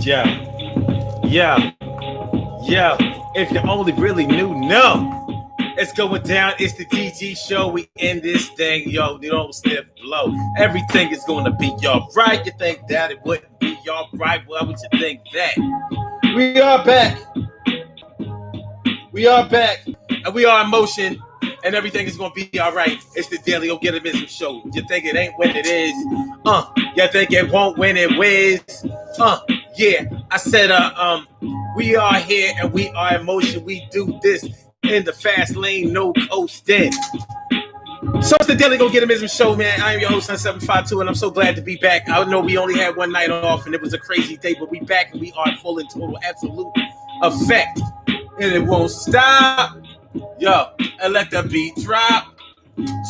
Yeah, yeah, yeah. If you only really knew, no. It's going down. It's the TG show. We end this thing, yo. You don't sniff blow. Everything is going to be y'all right. You think that it wouldn't be y'all right? Why would you think that? We are back. We are back. And we are in motion. And everything is going to be all right. It's the Daily O'Gillimism show. You think it ain't when it is. You think it won't when it whiz. Yeah. I said, we are here and we are in motion. We do this in the fast lane, no coasting. So it's the Daily O'Gillimism show, man. I am your host, 752, and I'm so glad to be back. I know we only had one night off and it was a crazy day, but we back and we are in full and total absolute effect. And it won't stop. Yo, and let the beat drop.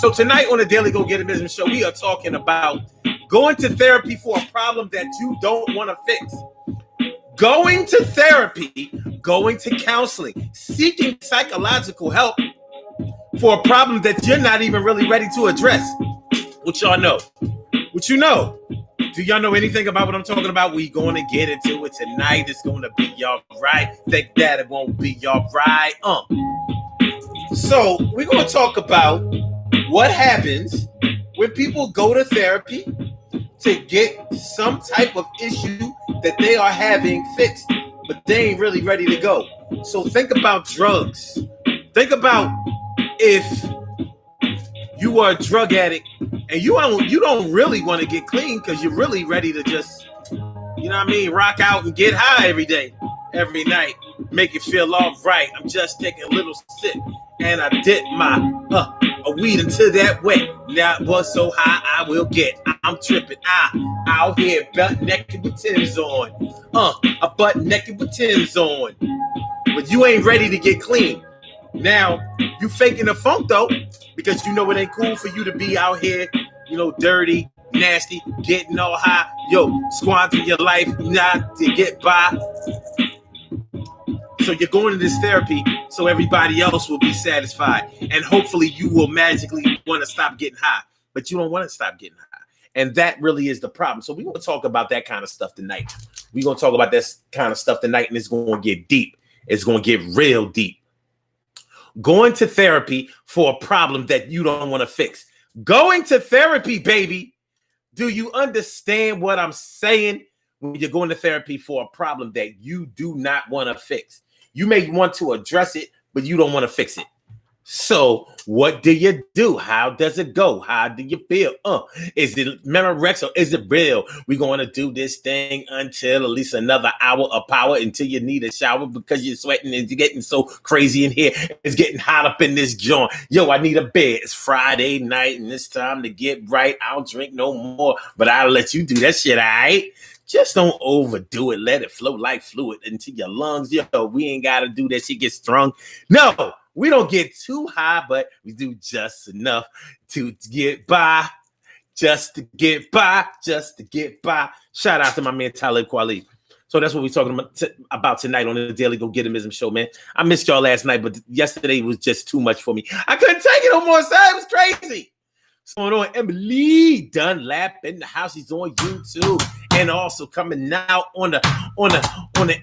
So tonight on the Daily O'Gillimism show, we are talking about going to therapy for a problem that you don't want to fix. Going to therapy, going to counseling, seeking psychological help for a problem that you're not even really ready to address. What y'all know? What you know? Do y'all know anything about what I'm talking about? We going to get into it tonight. It's going to be y'all right. Think that it won't be y'all right. So we're going to talk about what happens when people go to therapy to get some type of issue that they are having fixed, but they ain't really ready to go. So think about drugs. Think about if you are a drug addict and you don't really want to get clean because you're really ready to just, rock out and get high every day, every night, make it feel all right. I'm just taking a little sip and I dip my a weed into that wet. Now it was so high I will get. I'm tripping. Out here butt naked with Tim's on. A butt naked with Tim's on. But you ain't ready to get clean. Now you faking the funk though, because you know it ain't cool for you to be out here, dirty, nasty, getting all high, squandering your life not to get by. So you're going to this therapy so everybody else will be satisfied. And hopefully you will magically want to stop getting high. But you don't want to stop getting high. And that really is the problem. So we're going to talk about that kind of stuff tonight. We're going to talk about this kind of stuff tonight, and it's going to get deep. It's going to get real deep. Going to therapy for a problem that you don't want to fix. Going to therapy, baby. Do you understand what I'm saying? When you're going to therapy for a problem that you do not want to fix. You may want to address it, but you don't want to fix it. So what do you do? How does it go? How do you feel? Is it Memorex or is it real? We're going to do this thing until at least another hour of power until you need a shower because you're sweating and you're getting so crazy in here. It's getting hot up in this joint. Yo, I need a bed. It's Friday night and it's time to get right. I'll drink no more, but I'll let you do that shit, all right? Just don't overdo it. Let it flow like fluid into your lungs. Yo, we ain't got to do that shit get strung. No. We don't get too high, but we do just enough to get by, just to get by. Shout out to my man Talib Kweli. So that's what we're talking about tonight on the Daily O'Gillimism show, man. I missed y'all last night, but yesterday was just too much for me. I couldn't take it no more, son. It was crazy. What's going on? Emily Dunlap in the house. She's on YouTube and also coming out on the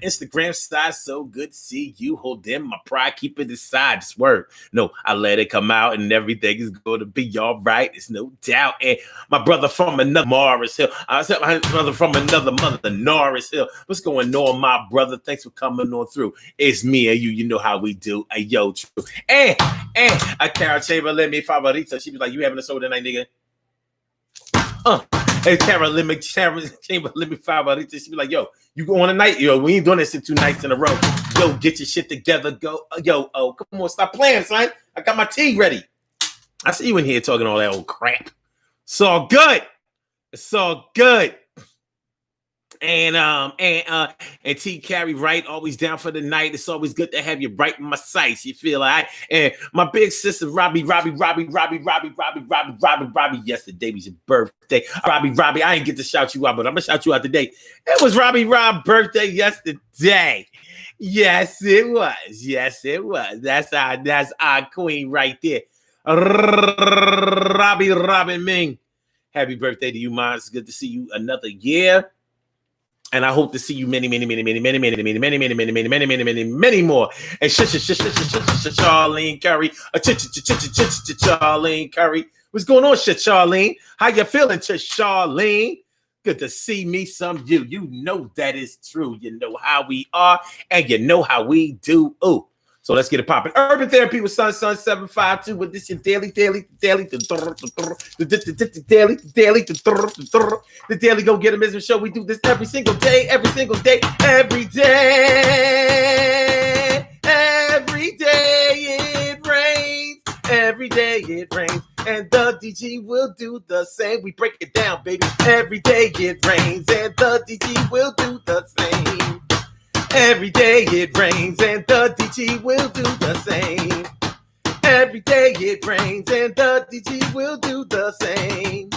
Instagram side. So good to see you. Hold in my pride. Keep it aside. This word. No, I let it come out and everything is going to be all right. It's no doubt. And my brother from another Morris Hill. I said my brother from another mother, Norris Hill. What's going on, my brother? Thanks for coming on through. It's me and you. You know how we do. Yo, true. And a Carol Chamberlain, me favorita. She was like, you having a soda tonight, nigga? Hey, Carolyn Chamberlain, favorita. She be like, yo, you go on a night? Yo, we ain't doing this in 2 nights in a row. Yo, get your shit together. Go. Yo, come on, stop playing, son. I got my tea ready. I see you in here talking all that old crap. It's all good. It's all good. And T Carry right, always down for the night. It's always good to have you right in my sights. You feel all right? And my big sister Robbie. Yesterday was your birthday, Robbie. I didn't get to shout you out, but I'm gonna shout you out today. It was Robbie's birthday yesterday. Yes, it was. That's our queen right there, Robin Ming. Happy birthday to you, man. It's good to see you another year. And I hope to see you many more. And Charlene Curry, Charlene Curry. What's going on, Charlene? How you feeling, Charlene? Good to see me some you. You know that is true. You know how we are, and you know how we do. Ooh. So let's get it popping. Urban Therapy with Sun 752. With this your daily. The daily go get a business show. We do this every single day. Every day it rains. Every day it rains. And the DG will do the same. We break it down, baby. Every day it rains. And the DG will do the same. Every day it rains and the DG will do the same. Every day it rains and the DG will do the same.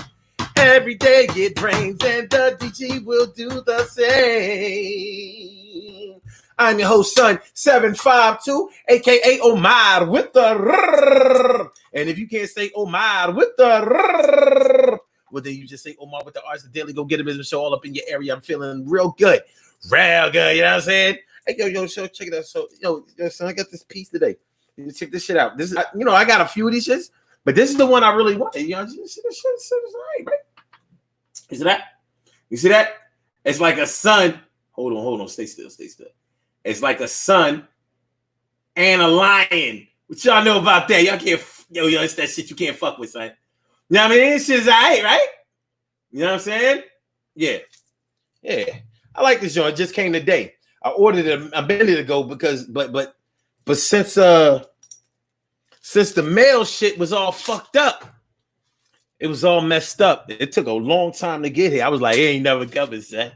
Every day it rains and the DG will do the same. I'm your host, Sun 752, aka Omar with the rrrr. And if you can't say Omar with the rrrr, well, then you just say Omar with the R's. The daily go get a business show all up in your area. I'm feeling real good. Real good, you know what I'm saying? Hey, yo, check it out. So, yo, son, I got this piece today. You check this shit out. This is, I got a few of these shits, but this is the one I really wanted. You know, you see this shit? It's all right? You see that? You see that? It's like a sun. Hold on. Stay still. It's like a sun and a lion. What y'all know about that? Y'all can't, yo, it's that shit you can't fuck with, son. You know what I mean? This shit's all right? You know what I'm saying? Yeah. I like this joint. It just came today. I ordered it a minute ago because, but since the mail shit was all fucked up, it was all messed up. It took a long time to get here. I was like, it ain't never coming, son.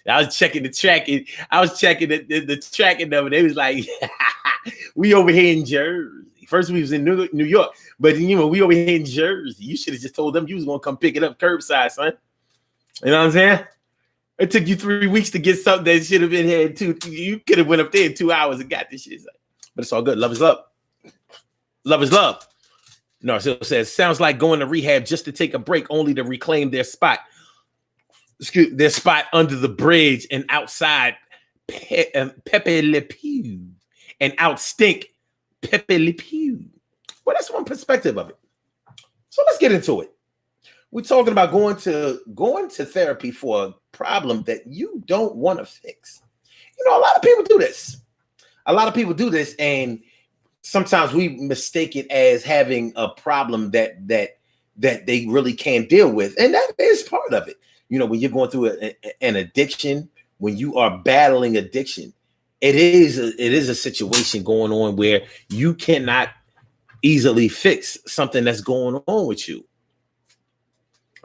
I was checking the tracking. I was checking the tracking number. They was like, we over here in Jersey. First we was in New York, but we over here in Jersey. You should have just told them you was gonna come pick it up curbside, son. You know what I'm saying? It took you 3 weeks to get something that should have been here in 2. You could have went up there in 2 hours and got this shit. But it's all good. Love is love. Love is love. No, so it says, sounds like going to rehab just to take a break, only to reclaim their spot. Their spot under the bridge and outside Pepe Le Pew and out stink Pepe Le Pew. Well, that's one perspective of it. So let's get into it. We're talking about going to therapy for a problem that you don't want to fix. You know, a lot of people do this. And sometimes we mistake it as having a problem that they really can't deal with. And that is part of it. You know, when you're going through an addiction, when you are battling addiction, it is a situation going on where you cannot easily fix something that's going on with you.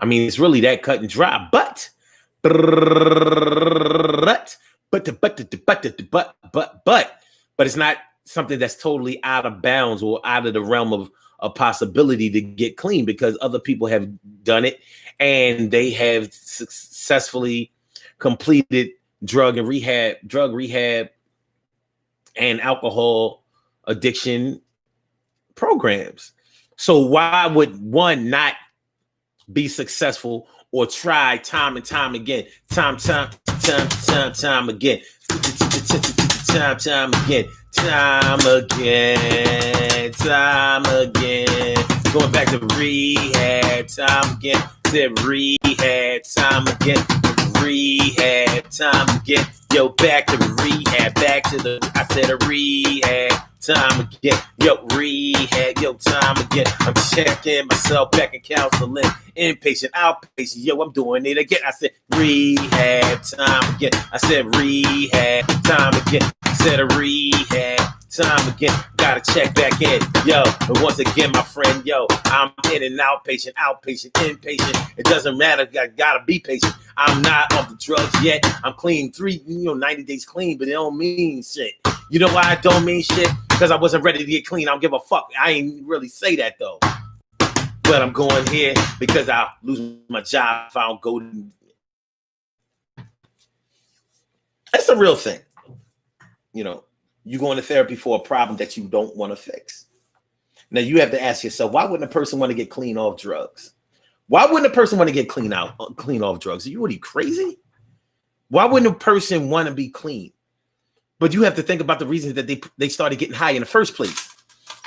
I mean, it's really that cut and dry, but it's not something that's totally out of bounds or out of the realm of a possibility to get clean, because other people have done it and they have successfully completed drug rehab and alcohol addiction programs. So why would one not be successful or try time and time again, time again, time again, going back to rehab, time again, said rehab, time again, rehab, time again, yo, back to rehab, I said a rehab, time again, yo, rehab, yo, time again, I'm checking myself back in counseling, inpatient, outpatient, yo, I'm doing it again, I said rehab, time again, I said rehab, time again, I said a rehab, time again, gotta check back in, yo, and once again, my friend, yo, I'm in and outpatient, inpatient, it doesn't matter, I gotta be patient, I'm not off the drugs yet, I'm clean, 90 days clean, but it don't mean shit. You know why I don't mean shit? Because I wasn't ready to get clean. I don't give a fuck. I ain't really say that though. But I'm going here because I'll lose my job if I don't go. That's a real thing. You know, you going to therapy for a problem that you don't want to fix. Now you have to ask yourself, why wouldn't a person want to get clean off drugs? Why wouldn't a person want to get clean off drugs? Are you crazy? Why wouldn't a person want to be clean? But you have to think about the reasons that they started getting high in the first place.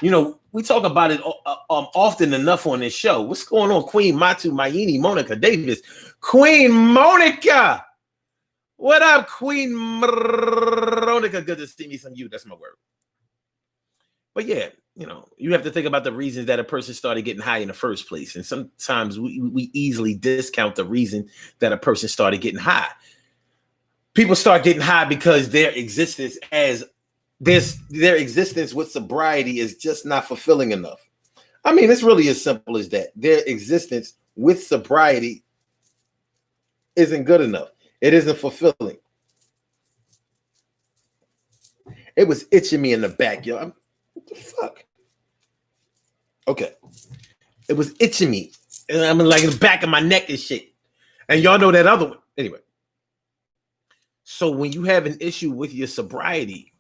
You know, we talk about it often enough on this show. What's going on, Queen Matu, Mayini, Monica Davis? Queen Monica! What up, Queen Monica? Good to see me from you. That's my word. But yeah, you know, you have to think about the reasons that a person started getting high in the first place. And sometimes we easily discount the reason that a person started getting high. People start getting high because their existence with sobriety is just not fulfilling enough. I mean, it's really as simple as that. Their existence with sobriety isn't good enough. It isn't fulfilling. It was itching me in the back, yo. What the fuck? Okay. It was itching me. And I'm like in the back of my neck and shit. And y'all know that other one. Anyway. So when you have an issue with your sobriety,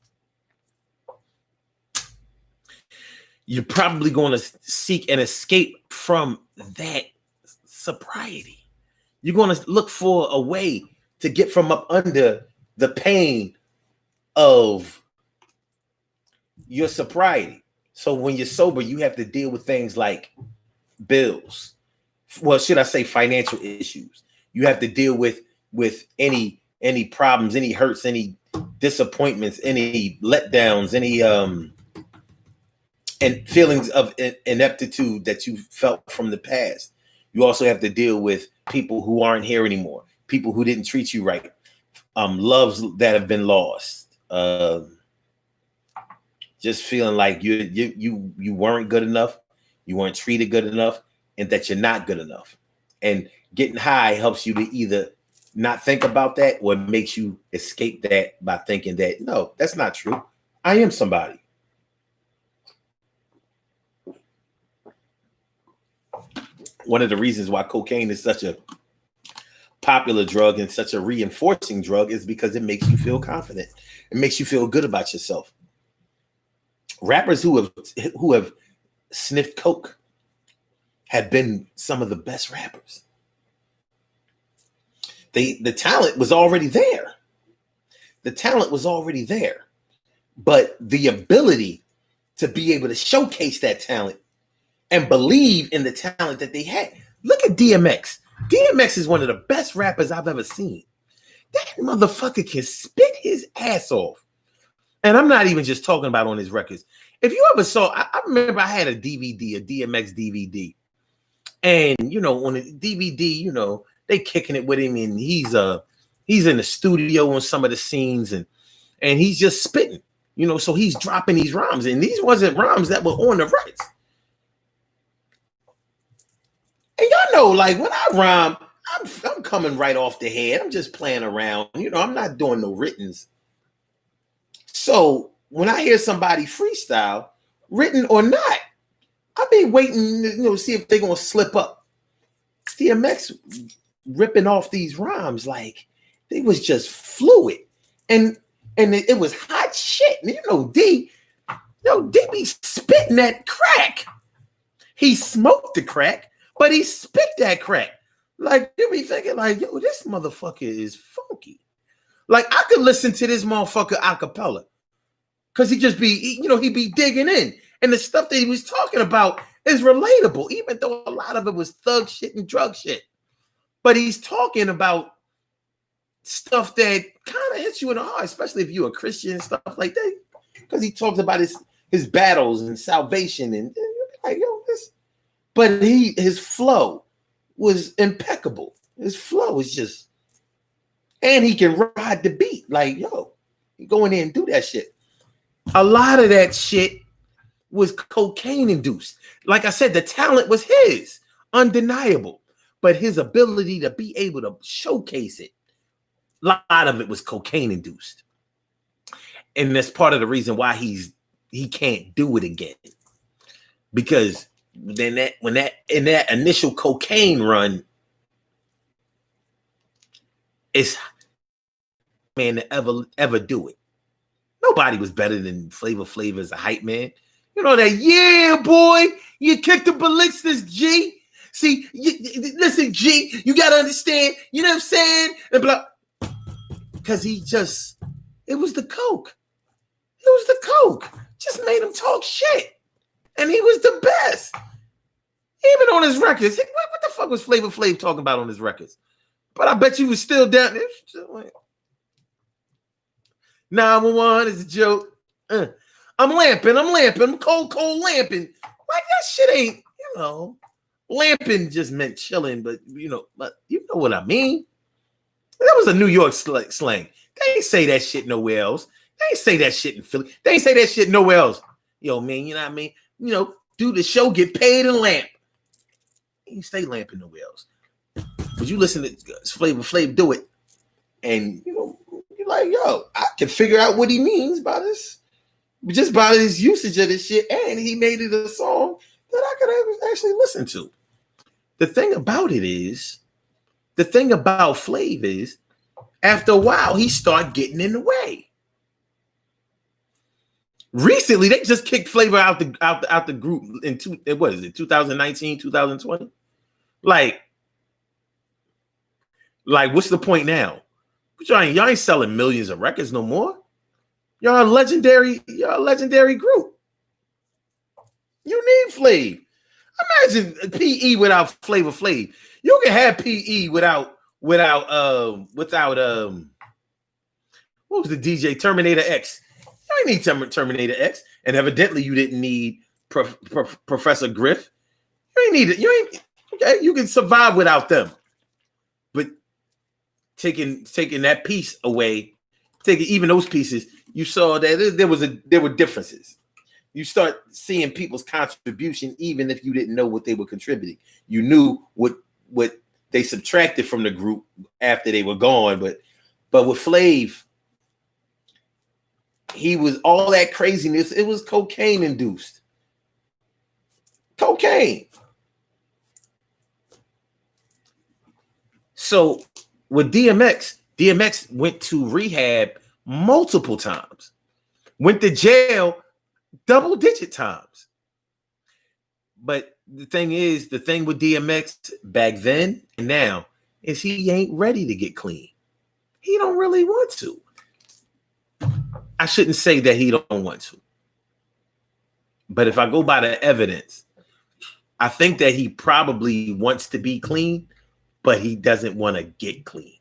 you're probably going to seek an escape from that sobriety. You're going to look for a way to get from up under the pain of your sobriety. So when you're sober, you have to deal with things like bills. Well, should I say financial issues? You have to deal with any problems, any hurts, any disappointments, any letdowns, any and feelings of ineptitude that you felt from the past. You also have to deal with people who aren't here anymore, people who didn't treat you right, loves that have been lost, just feeling like you weren't good enough, you weren't treated good enough, and that you're not good enough. And getting high helps you to either not think about that or makes you escape that by thinking that, no, that's not true. I am somebody. One of the reasons why cocaine is such a popular drug and such a reinforcing drug is because it makes you feel confident. It makes you feel good about yourself. Rappers who have sniffed coke have been some of the best rappers. The talent was already there. The talent was already there. But the ability to be able to showcase that talent and believe in the talent that they had. Look at DMX. DMX is one of the best rappers I've ever seen. That motherfucker can spit his ass off. And I'm not even just talking about on his records. If you ever saw, I remember I had a DVD, a DMX DVD. And, you know, on the DVD, you know, they kicking it with him, and he's in the studio on some of the scenes, and he's just spitting, you know, so he's dropping these rhymes, and these wasn't rhymes that were on the records. And y'all know, like, when I rhyme, I'm coming right off the head. I'm just playing around, you know, I'm not doing no writtens. So when I hear somebody freestyle, written or not, I've been waiting, you know, to see if they're gonna slip up. DMX ripping off these rhymes like they was just fluid, and it was hot shit. And you know, D be spitting that crack. He smoked the crack, but he spit that crack. Like you be thinking, like, yo, this motherfucker is funky. Like I could listen to this motherfucker a cappella, cause he be digging in, and the stuff that he was talking about is relatable, even though a lot of it was thug shit and drug shit. But he's talking about stuff that kind of hits you in the heart, especially if you're a Christian and stuff like that. Because he talks about his battles and salvation, and you're like, yo, this. But his flow was impeccable. His flow is just, and he can ride the beat. Like, yo, you go in there and do that shit. A lot of that shit was cocaine induced. Like I said, the talent was his, undeniable. But his ability to be able to showcase it, a lot of it was cocaine induced. And that's part of the reason why he can't do it again. Because then in that initial cocaine run, it's man to ever do it. Nobody was better than Flavor Flav as a hype man. You know that, yeah, boy, you kicked the ballistics, G. See, listen, G, you got to understand, you know what I'm saying? And blah. because it was the coke. It was the coke. Just made him talk shit. And he was the best. Even on his records. What the fuck was Flavor Flav talking about on his records? But I bet you was still down there. 911 is a joke. I'm lamping. I'm cold lamping. Like that shit ain't, lamping just meant chilling, but you know what I mean. That was a New York slang. They ain't say that shit nowhere else. They ain't say that shit in Philly. They ain't say that shit nowhere else. Yo, man, you know what I mean? Do the show, get paid, and lamp. You ain't stay lamping nowhere else. But you listen to Flavor Flav do it, and you're like, yo, I can figure out what he means by this, just by his usage of this shit, and he made it a song that I could actually listen to. The thing about Flav is, after a while, he started getting in the way. Recently, they just kicked Flavor out the group in 2019, 2020? Like, what's the point now? Y'all ain't selling millions of records no more. Y'all a legendary group. You need Flav. Imagine PE without Flavor Flav. You can have PE without what was the DJ? Terminator X. You ain't need Terminator X, and evidently you didn't need Professor Griff. You ain't need it. Okay. You can survive without them, but taking that piece away, taking even those pieces, you saw that there were differences. You start seeing people's contribution, even if you didn't know what they were contributing. You knew what they subtracted from the group after they were gone, but with Flav, he was all that craziness. It was cocaine induced. Cocaine. So with DMX went to rehab multiple times, went to jail double-digit times. But the thing with DMX back then and now is he ain't ready to get clean. He don't really want to. I shouldn't say that he don't want to. But if I go by the evidence, I think that he probably wants to be clean, but he doesn't want to get clean.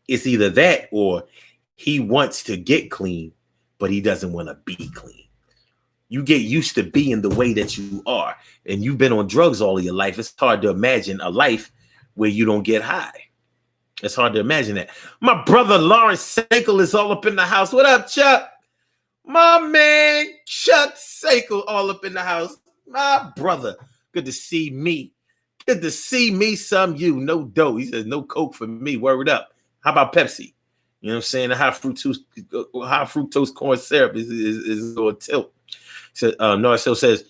It's either that or he wants to get clean, but he doesn't want to be clean. You get used to being the way that you are, and you've been on drugs all of your life. It's hard to imagine a life where you don't get high. It's hard to imagine that. My brother Lawrence Sakel is all up in the house. What up, Chuck? My man, Chuck Sakel, all up in the house. My brother. Good to see me. Good to see me, some you. No dough. He says no Coke for me. Word up. How about Pepsi? You know what I'm saying? The high fructose corn syrup is on tilt. So Norcel says,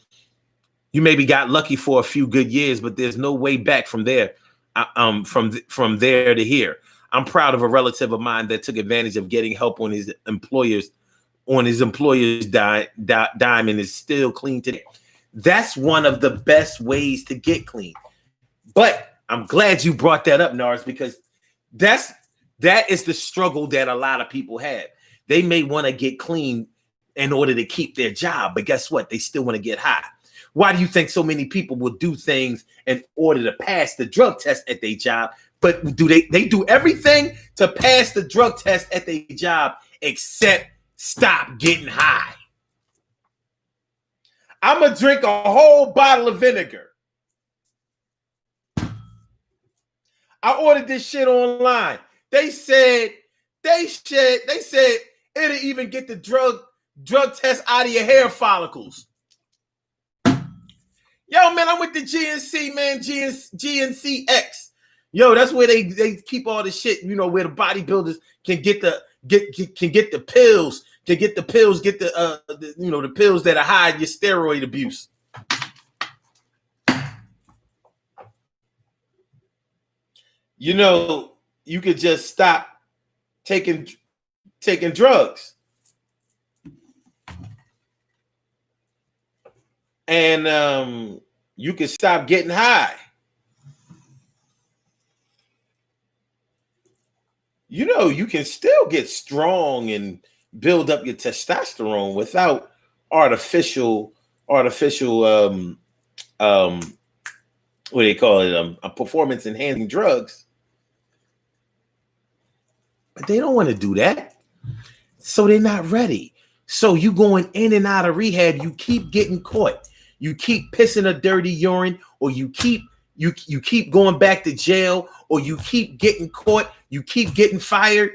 you maybe got lucky for a few good years, but there's no way back from there. From there to here. I'm proud of a relative of mine that took advantage of getting help on his employer's dime and is still clean today. That's one of the best ways to get clean. But I'm glad you brought that up, Nars, because that is the struggle that a lot of people have. They may want to get clean in order to keep their job, but guess what? They still want to get high. Why do you think so many people will do things in order to pass the drug test at their job? But do they do everything to pass the drug test at their job except stop getting high? I'm going to drink a whole bottle of vinegar. I ordered this shit online. They said it'll even get the drug test out of your hair follicles. Yo, man, I'm with the GNC, man. GNCX. Yo, that's where they keep all the shit, where the bodybuilders can get the pills, get the pills that hide your steroid abuse. You could just stop taking drugs. And you can stop getting high. You know, you can still get strong and build up your testosterone without artificial um what do they call it, performance enhancing drugs. But they don't want to do that, so they're not ready. So you going in and out of rehab, you keep getting caught, you keep pissing a dirty urine, or you keep going back to jail, or you keep getting caught, you keep getting fired,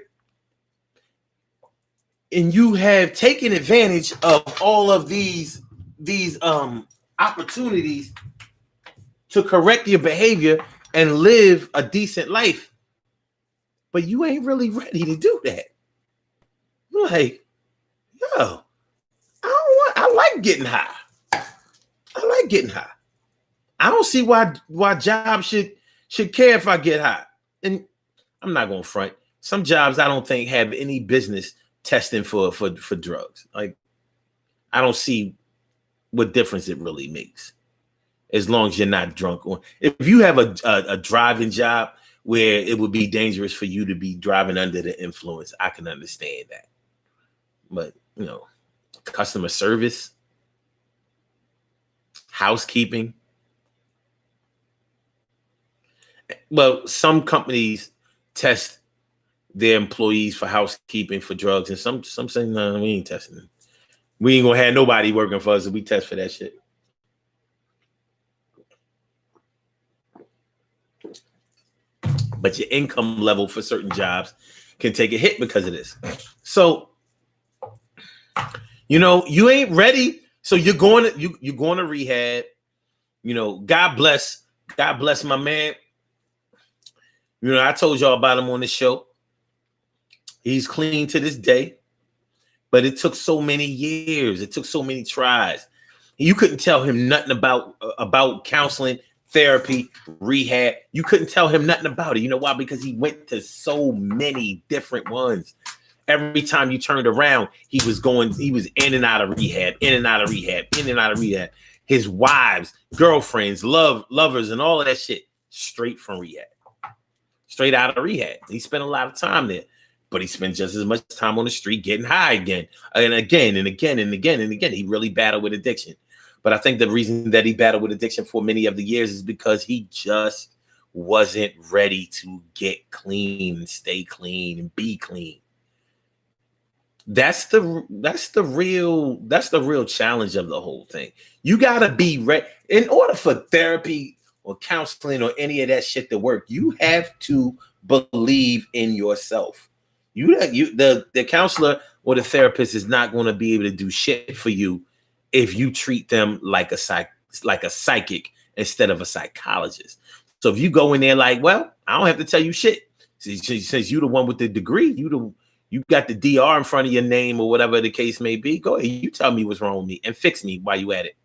and you have taken advantage of all of these opportunities to correct your behavior and live a decent life, but you ain't really ready to do that. You're like, yo, I like getting high. I like getting high. I don't see why jobs should care if I get high. And I'm not gonna front. Some jobs I don't think have any business testing for drugs. Like, I don't see what difference it really makes, as long as you're not drunk. Or if you have a driving job where it would be dangerous for you to be driving under the influence, I can understand that. But, you know, customer service, housekeeping. Well, some companies test their employees for housekeeping for drugs, and some say, no, we ain't testing them. We ain't gonna have nobody working for us if we test for that shit. But your income level for certain jobs can take a hit because of this. So, you know, you ain't ready. So you're going to rehab. You know, God bless my man. You know, I told y'all about him on the show. He's clean to this day, but it took so many years. It took so many tries. You couldn't tell him nothing about counseling, therapy, rehab. You couldn't tell him nothing about it. You know why? Because he went to so many different ones. Every time you turned around, he was in and out of rehab, in and out of rehab, in and out of rehab. His wives, girlfriends, lovers, and all of that shit, straight from rehab. Straight out of rehab. He spent a lot of time there, but he spent just as much time on the street getting high again and again and again and again and again. He really battled with addiction. But I think the reason that he battled with addiction for many of the years is because he just wasn't ready to get clean and stay clean and be clean. That's the real challenge of the whole thing. You gotta be ready. In order for therapy or counseling or any of that shit to work, you have to believe in yourself. The counselor or the therapist is not going to be able to do shit for you if you treat them like a psychic instead of a psychologist. So if you go in there like, well, I don't have to tell you shit. Since you the one with the degree, you got the DR in front of your name or whatever the case may be. Go ahead, you tell me what's wrong with me and fix me while you at it.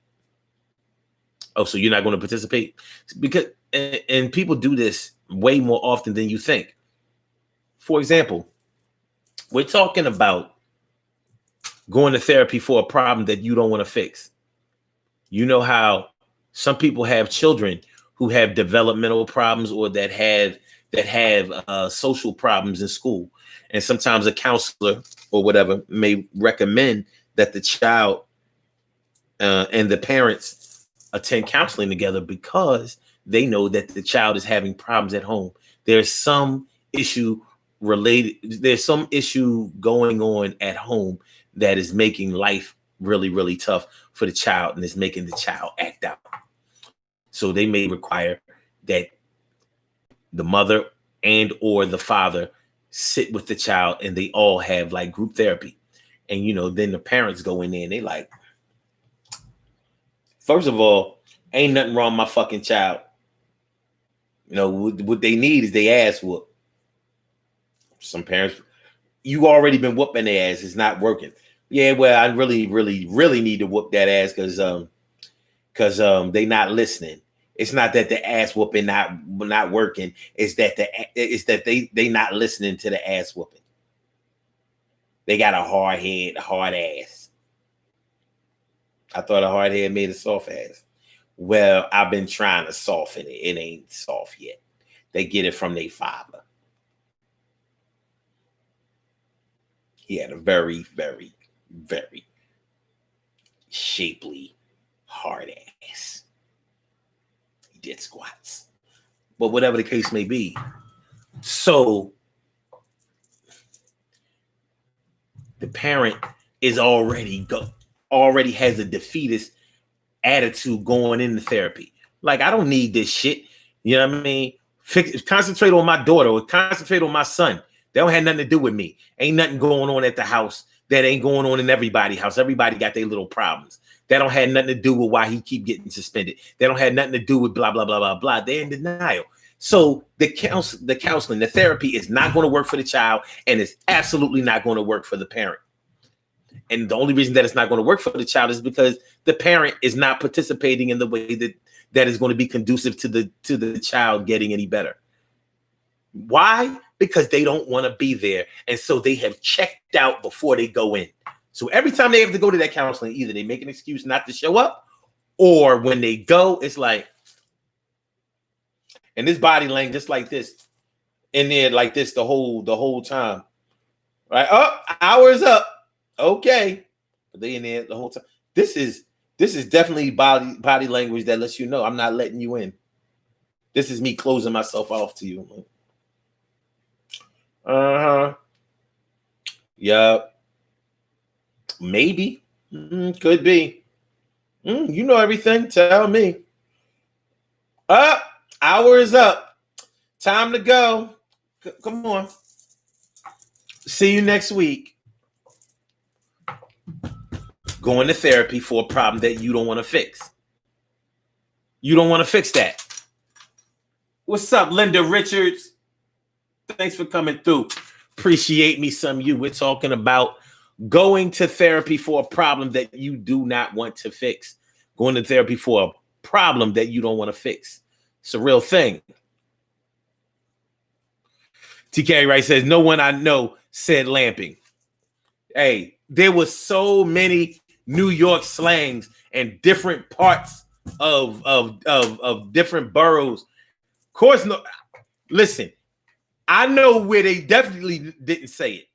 Oh, so you're not going to participate? Because and people do this way more often than you think. For example, we're talking about going to therapy for a problem that you don't want to fix. You know how some people have children who have developmental problems or that have social problems in school. And sometimes a counselor or whatever may recommend that the child and the parents attend counseling together because they know that the child is having problems at home. There's some issue going on at home that is making life really, really tough for the child and is making the child act out. So they may require that the mother and or the father sit with the child and they all have like group therapy. And, you know, then the parents go in there and they like, first of all, ain't nothing wrong with my fucking child. You know, what they need is they ass whoop. Some parents, you already been whooping their ass. It's not working. Yeah, well, I really, really, really need to whoop that ass because they not listening. It's not that the ass whooping not working. It's that they not listening to the ass whooping. They got a hard head, a hard ass. I thought a hard head made a soft ass. Well, I've been trying to soften it. It ain't soft yet. They get it from their father. He had a very, very, very shapely, hard ass. He did squats. But whatever the case may be. So the parent is already has a defeatist attitude going into therapy. Like, I don't need this shit. You know what I mean? Concentrate on my daughter or concentrate on my son. They don't have nothing to do with me. Ain't nothing going on at the house that ain't going on in everybody's house. Everybody got their little problems. That don't have nothing to do with why he keep getting suspended. They don't have nothing to do with blah, blah, blah, blah, blah. They're in denial. So the counseling, the therapy is not going to work for the child, and it's absolutely not going to work for the parent. And the only reason that it's not going to work for the child is because the parent is not participating in the way that is going to be conducive to the child getting any better. Why? Because they don't want to be there. And so they have checked out before they go in. So every time they have to go to that counseling, either they make an excuse not to show up, or when they go, it's like, and this body language just like this, in there like this the whole time. Right? Oh, hour's up. Okay. But they in there the whole time. This is definitely body language that lets you know I'm not letting you in. This is me closing myself off to you. Uh-huh. Yup. Maybe. Could be. You know everything. Tell me. Up. Hour is up. Time to go. Come on. See you next week. Going to therapy for a problem that you don't want to fix. You don't want to fix that. What's up, Linda Richards? Thanks for coming through. Appreciate me some you. We're talking about going to therapy for a problem that you do not want to fix. Going to therapy for a problem that you don't want to fix. It's a real thing. TK Wright says, no one I know said lamping. Hey, there was so many New York slangs and different parts of different boroughs. Of course, no. Listen, I know where they definitely didn't say it,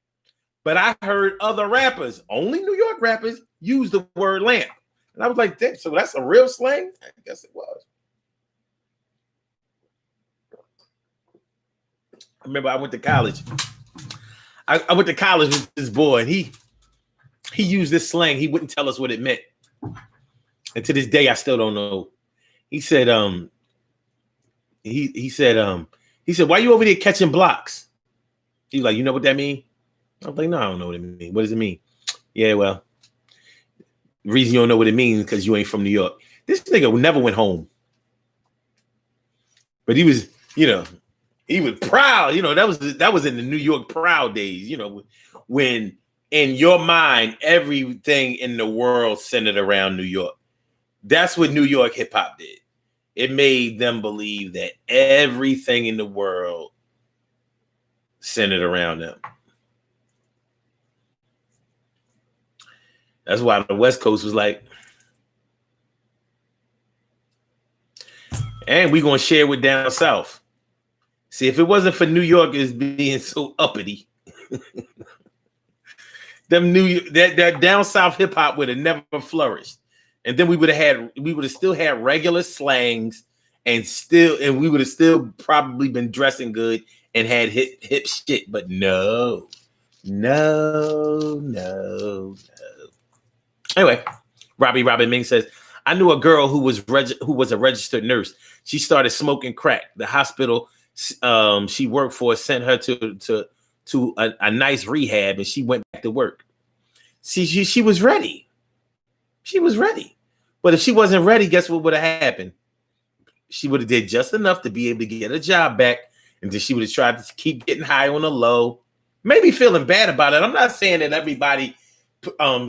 but I heard other rappers, only New York rappers, use the word lamp. And I was like, so that's a real slang? I guess it was. I remember I went to college. I went to college with this boy, and he used this slang. He wouldn't tell us what it meant. And to this day, I still don't know. He said, he said, why you over there catching blocks? He was like, you know what that mean? I was like, no, I don't know what it means. What does it mean? Yeah, well, the reason you don't know what it means because you ain't from New York. This nigga never went home. But he was, he was proud. That was in the New York proud days, when in your mind, everything in the world centered around New York. That's what New York hip hop did. It made them believe that everything in the world centered around them. That's why the West Coast was like, and we're going to share with down south. See, if it wasn't for New Yorkers being so uppity, that down south hip hop would have never flourished. And then we would have still had regular slangs and we would have still probably been dressing good and had hip shit. But no. Anyway, Robin Ming says, I knew a girl who was a registered nurse. She started smoking crack. The hospital she worked for sent her to a nice rehab, and she went back to work. See, she was ready. She was ready. But if she wasn't ready, guess what would have happened? She would have did just enough to be able to get a job back, and then she would have tried to keep getting high on the low, maybe feeling bad about it. I'm not saying that everybody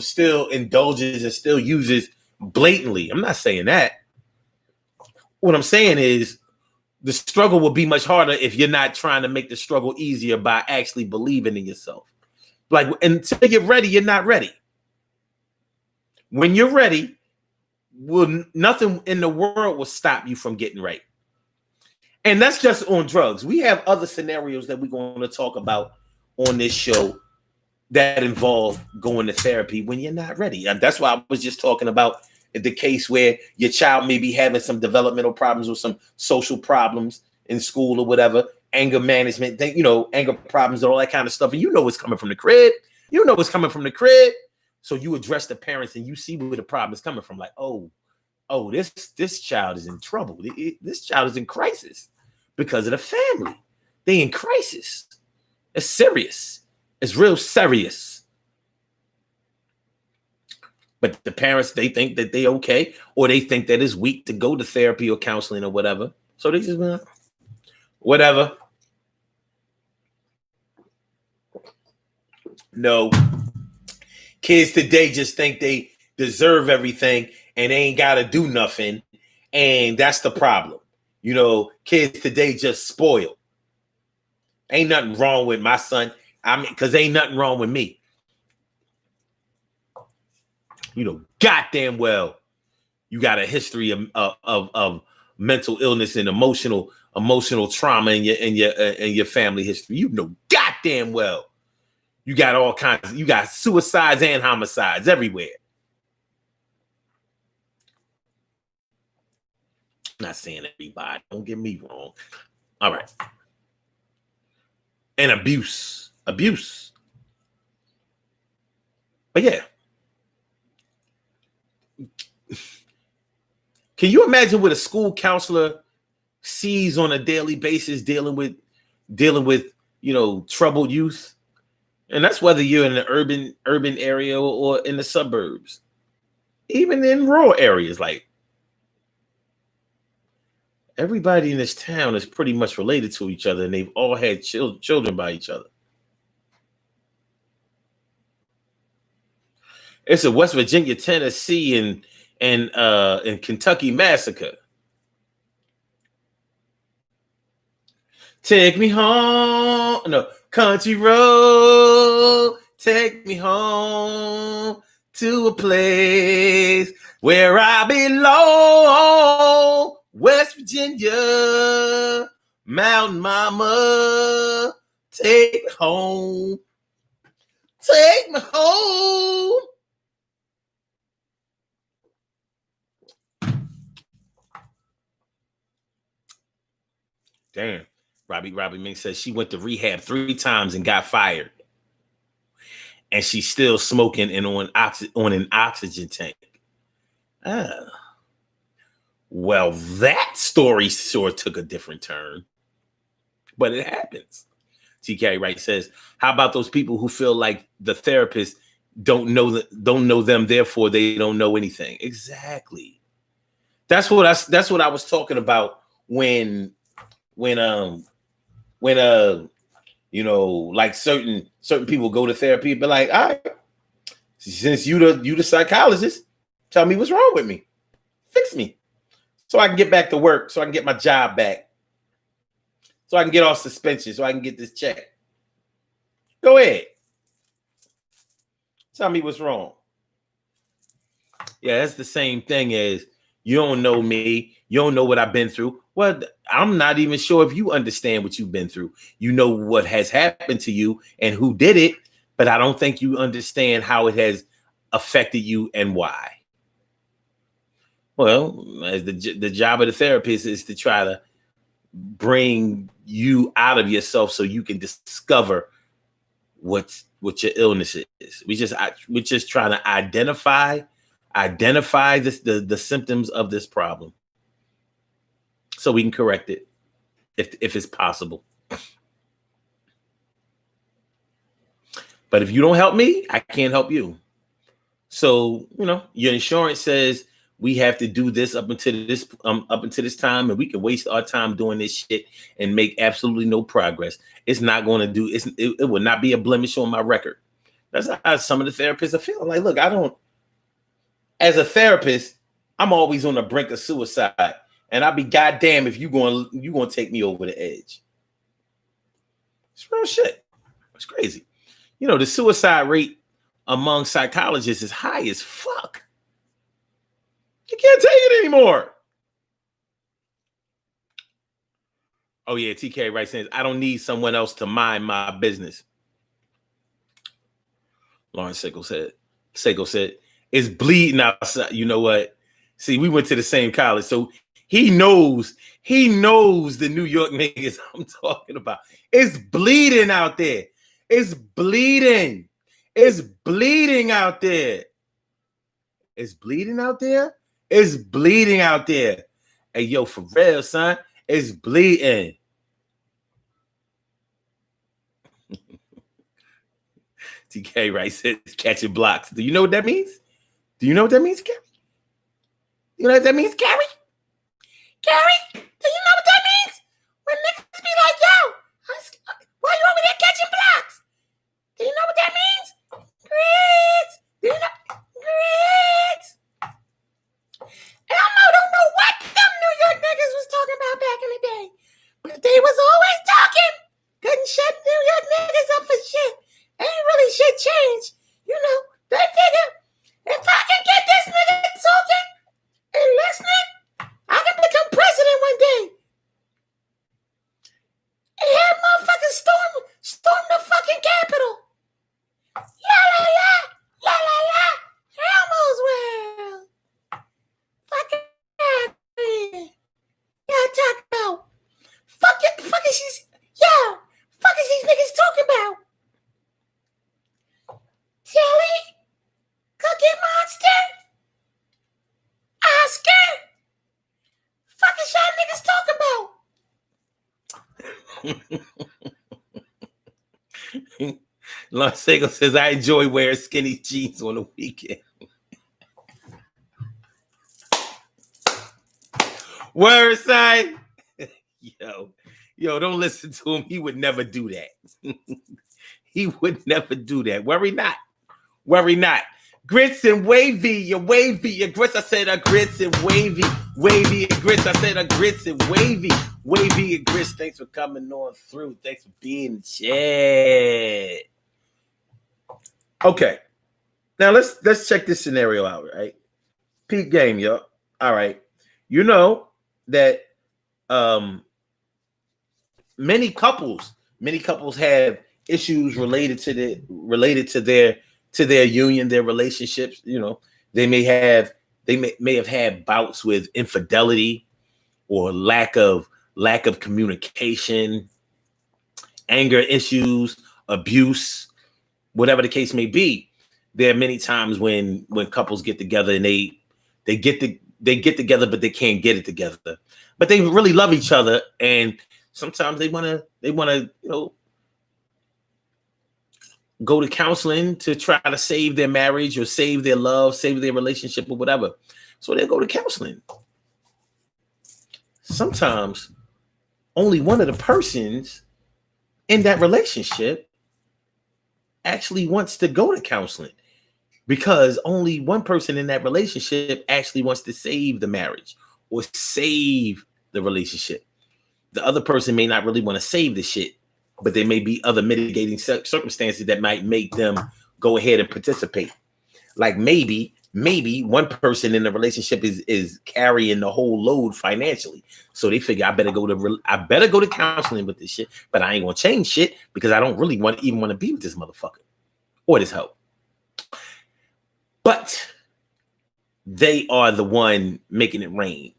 still indulges and still uses blatantly. I'm not saying that. What I'm saying is the struggle will be much harder if you're not trying to make the struggle easier by actually believing in yourself. Like, until you're ready, you're not ready. When you're ready, nothing in the world will stop you from getting right. And that's just on drugs. We have other scenarios that we're going to talk about on this show that involve going to therapy when you're not ready. And that's why I was just talking about the case where your child may be having some developmental problems or some social problems in school or whatever, anger management, anger problems and all that kind of stuff. And it's coming from the crib. It's coming from the crib. So you address the parents and you see where the problem is coming from. Like, oh, this child is in trouble. This child is in crisis because of the family. They in crisis. It's serious. It's real serious. But the parents, they think that they okay, or they think that it's weak to go to therapy or counseling or whatever. So they just whatever. No. Kids today just think they deserve everything and they ain't got to do nothing. And that's the problem. Kids today just spoiled. Ain't nothing wrong with my son. Because ain't nothing wrong with me. Goddamn well, you got a history of mental illness and emotional trauma in your family history. Goddamn well, you got all kinds. You got suicides and homicides everywhere. I'm not saying everybody. Don't get me wrong. All right. And abuse. But yeah. Can you imagine what a school counselor sees on a daily basis dealing with troubled youth? And that's whether you're in an urban area or in the suburbs. Even in rural areas, like everybody in this town is pretty much related to each other, and they've all had children by each other. It's a West Virginia, Tennessee, and Kentucky massacre. Take me home, no, country road. Take me home to a place where I belong. West Virginia, Mountain Mama, take me home. Take me home. Damn. Robbie Mink says she went to rehab 3 times and got fired. And she's still smoking and on an oxygen tank. Well, that story sure took a different turn. But it happens. TK Wright says, how about those people who feel like the therapist don't know them, therefore they don't know anything? Exactly. That's what I was talking about when like certain people go to therapy, but like, all right, since you the psychologist, tell me what's wrong with me, fix me, so I can get back to work, so I can get my job back, so I can get off suspension, so I can get this check. Go ahead, tell me what's wrong. Yeah, that's the same thing as you don't know me, you don't know what I've been through. Well, I'm not even sure if you understand what you've been through. You know what has happened to you and who did it, but I don't think you understand how it has affected you and why. Well, as the job of the therapist is to try to bring you out of yourself so you can discover what your illness is. We're just trying to identify the symptoms of this problem, so we can correct it if it's possible. But if you don't help me, I can't help you. So, your insurance says we have to do this up until this time, and we can waste our time doing this shit and make absolutely no progress. It's not going to do it will not be a blemish on my record. That's how some of the therapists are feeling. Like, look, as a therapist, I'm always on the brink of suicide. And I'll be goddamn if you going to take me over the edge. It's real shit. It's crazy. The suicide rate among psychologists is high as fuck. You can't take it anymore. Oh yeah, TK Wright says, I don't need someone else to mind my business. Lawrence Seiko said, it's bleeding outside. You know what? See, we went to the same college, so he knows the New York niggas I'm talking about. It's bleeding out there. It's bleeding. It's bleeding out there. It's bleeding out there. It's bleeding out there. Hey, yo, for real, son. It's bleeding. TK right says catching blocks. Do you know what that means? Do you know what that means, Gary? You know what that means, Gary? Gary, do you know what that means? When niggas be like, yo, why you over there catching blocks? Do you know what that means? Grits. Do you know? Grits. Elmo don't know what them New York niggas was talking about back in the day. But they was always talking. Couldn't shut New York niggas up for shit. Ain't really shit changed. You know, they figure, if I can get this nigga talking and listening, I can become president one day. And have motherfuckers storm the fucking Capitol. La la la, la la la, Elmo's world. Fucking yeah. Y'all talk about. Fuck is these niggas talking about? Tilly, Cookie Monster, Oscar. Fuck is y'all niggas talking about? Lawrence Seiko says, I enjoy wearing skinny jeans on the weekend. Word side. Yo, don't listen to him. He would never do that. He would never do that. Worry not. Worry not. Grits and wavy, your grits. I said a grits and wavy and grits. I said a grits and wavy and grits. Thanks for coming on through. Thanks for being chat. Okay, now let's check this scenario out, right? Peak game, yo. All right, you know that many couples have issues related to their union, their relationships. You know, they may have had bouts with infidelity or lack of communication, anger issues, abuse, whatever the case may be. There are many times when couples get together and they get together, but they can't get it together. But they really love each other, and sometimes they wanna go to counseling to try to save their marriage or save their love, save their relationship or whatever. So they go to counseling. Sometimes only one of the persons in that relationship actually wants to go to counseling, because only one person in that relationship actually wants to save the marriage or save the relationship. The other person may not really want to save the shit, but there may be other mitigating circumstances that might make them go ahead and participate. Like maybe one person in the relationship is carrying the whole load financially, so they figure I better go to counseling with this shit, but I ain't gonna change shit because I don't really want to be with this motherfucker or this hoe. But they are the one making it rain.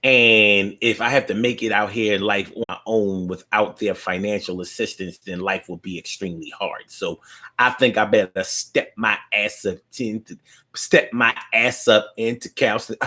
And if I have to make it out here in life on my own without their financial assistance, then life will be extremely hard. So I think I better step my ass up into counseling. Step my ass up into counseling.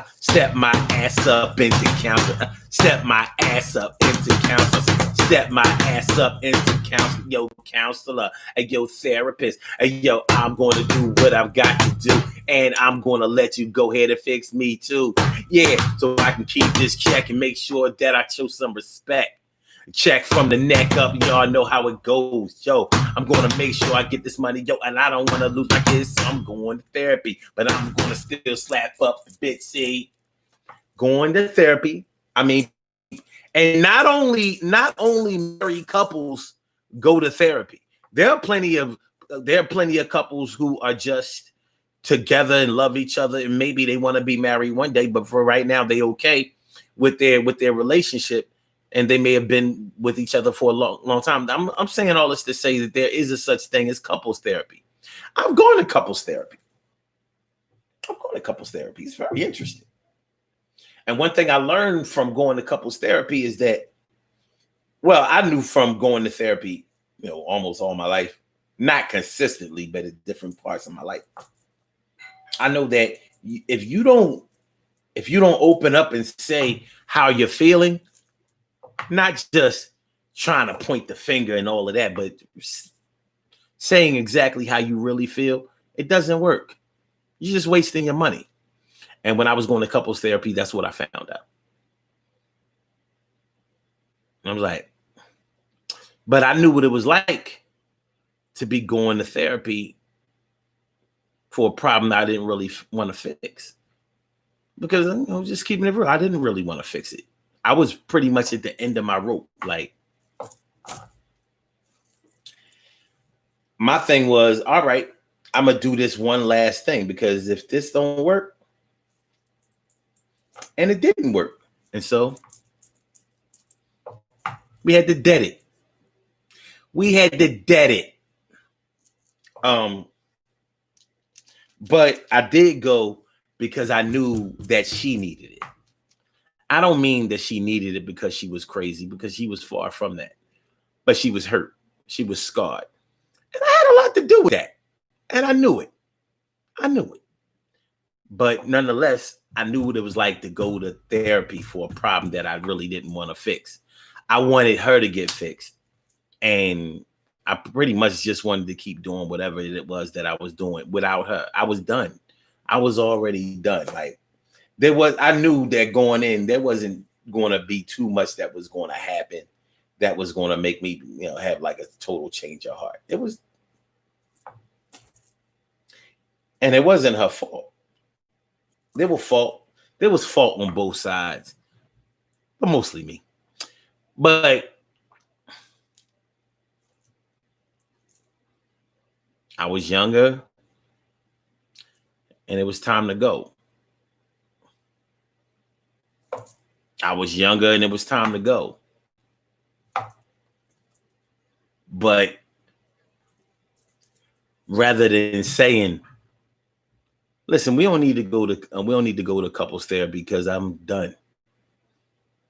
Step my ass up into counseling. Step my ass up into counseling. Yo, counselor, and yo, therapist, and yo, I'm going to do what I've got to do, and I'm going to let you go ahead and fix me too. Yeah, so I can keep this check and make sure that I show some respect. Check from the neck up, y'all know how it goes. Yo, I'm going to make sure I get this money, yo, and I don't want to lose my kids, so I'm going to therapy, but I'm going to still slap up the bitch, see? Going to therapy, I mean, and not only married couples go to therapy. There are plenty of couples who are just together and love each other, and maybe they want to be married one day, but for right now they okay with their relationship, and they may have been with each other for a long time. I'm saying all this to say that there is a such thing as couples therapy. I've gone to couples therapy. It's very interesting. And one thing I learned from going to couples therapy is that, well, I knew from going to therapy, almost all my life, not consistently, but at different parts of my life. I know that if you don't open up and say how you're feeling, not just trying to point the finger and all of that, but saying exactly how you really feel, it doesn't work. You're just wasting your money. And when I was going to couples therapy, that's what I found out. I was like, but I knew what it was like to be going to therapy for a problem I didn't really want to fix. Because just keeping it real, I didn't really want to fix it. I was pretty much at the end of my rope. Like, my thing was, all right, I'm going to do this one last thing, because if this don't work, and it didn't work. And so we had to dead it. But I did go because I knew that she needed it. I don't mean that she needed it because she was crazy, because she was far from that. But she was hurt. She was scarred. And I had a lot to do with that. And I knew it. But nonetheless, I knew what it was like to go to therapy for a problem that I really didn't want to fix. I wanted her to get fixed. And I pretty much just wanted to keep doing whatever it was that I was doing without her. I was done. I was already done. Like, I knew that going in, there wasn't going to be too much that was going to happen that was going to make me, have like a total change of heart. And it wasn't her fault. There was fault on both sides, but mostly me. But I was younger, and it was time to go. But rather than saying, listen, we don't need to go to couples therapy because I'm done,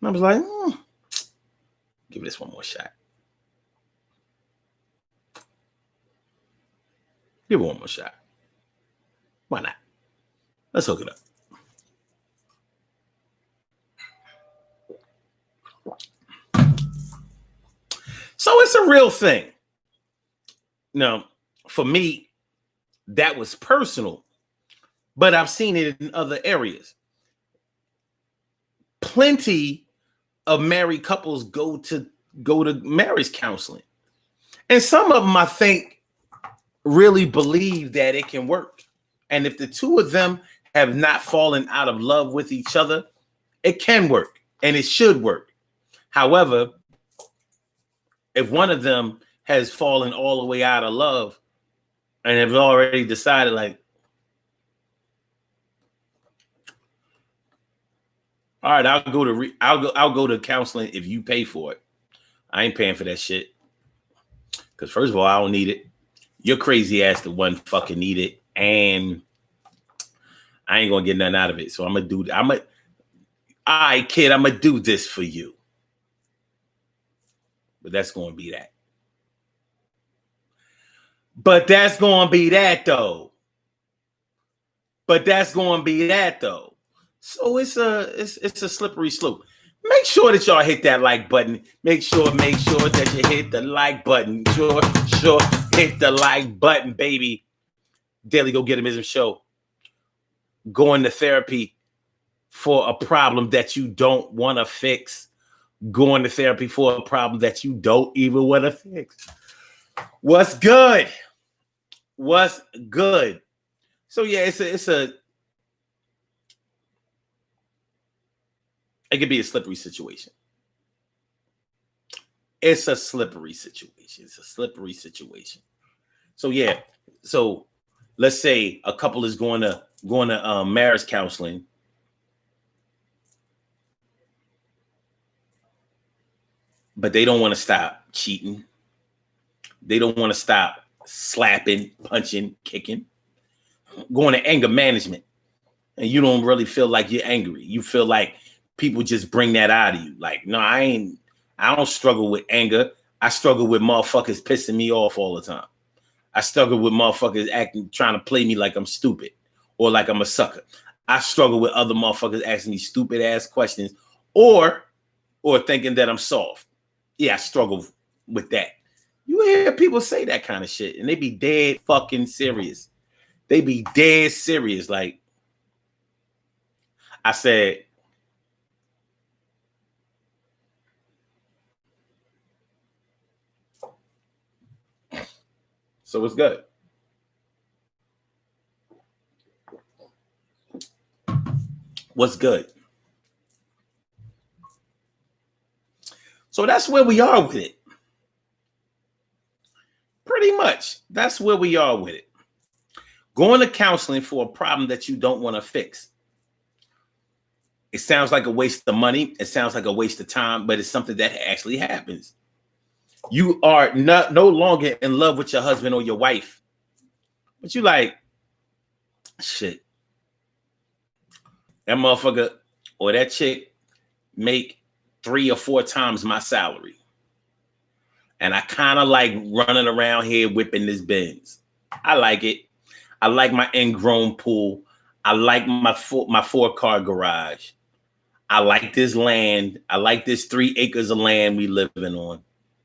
and I was like, give this one more shot. Give it one more shot. Why not? Let's hook it up. So it's a real thing. Now, for me, that was personal, but I've seen it in other areas. Plenty of married couples go to marriage counseling. And some of them, I think, really believe that it can work. And if the two of them have not fallen out of love with each other, it can work and it should work. However, if one of them has fallen all the way out of love and have already decided, like, all right, I'll go to counseling if you pay for it. I ain't paying for that shit. Because first of all, I don't need it. Your crazy ass the one fucking need it, and I ain't gonna get nothing out of it. So all right, kid, I'm gonna do this for you. But that's gonna be that. So it's a slippery slope. Make sure that y'all hit that like button. Make sure that you hit the like button. Sure, hit the like button, baby. Daily Go Getimism Show. Going to therapy for a problem that you don't want to fix. Going to therapy for a problem that you don't even want to fix. What's good? So yeah, it could be a slippery situation. It's a slippery situation. So yeah. So let's say a couple is going to marriage counseling. But they don't want to stop cheating. They don't want to stop slapping, punching, kicking, going to anger management. And you don't really feel like you're angry. You feel like people just bring that out of you. Like, no, I don't struggle with anger. I struggle with motherfuckers pissing me off all the time. I struggle with motherfuckers trying to play me like I'm stupid or like I'm a sucker. I struggle with other motherfuckers asking me stupid ass questions or thinking that I'm soft. Yeah, I struggle with that. You hear people say that kind of shit and they be dead fucking serious. They be dead serious. Like I said, so it's good. What's good? So that's where we are with it. Pretty much. That's where we are with it. Going to counseling for a problem that you don't want to fix. It sounds like a waste of money. It sounds like a waste of time, but it's something that actually happens. You are no longer in love with your husband or your wife, but you like, shit, that motherfucker or that chick make 3 or 4 times my salary. And I kind of like running around here whipping this Benz. I like it. I like my ingrown pool. I like my 4-car garage. I like this land. I like this 3 acres of land we living on.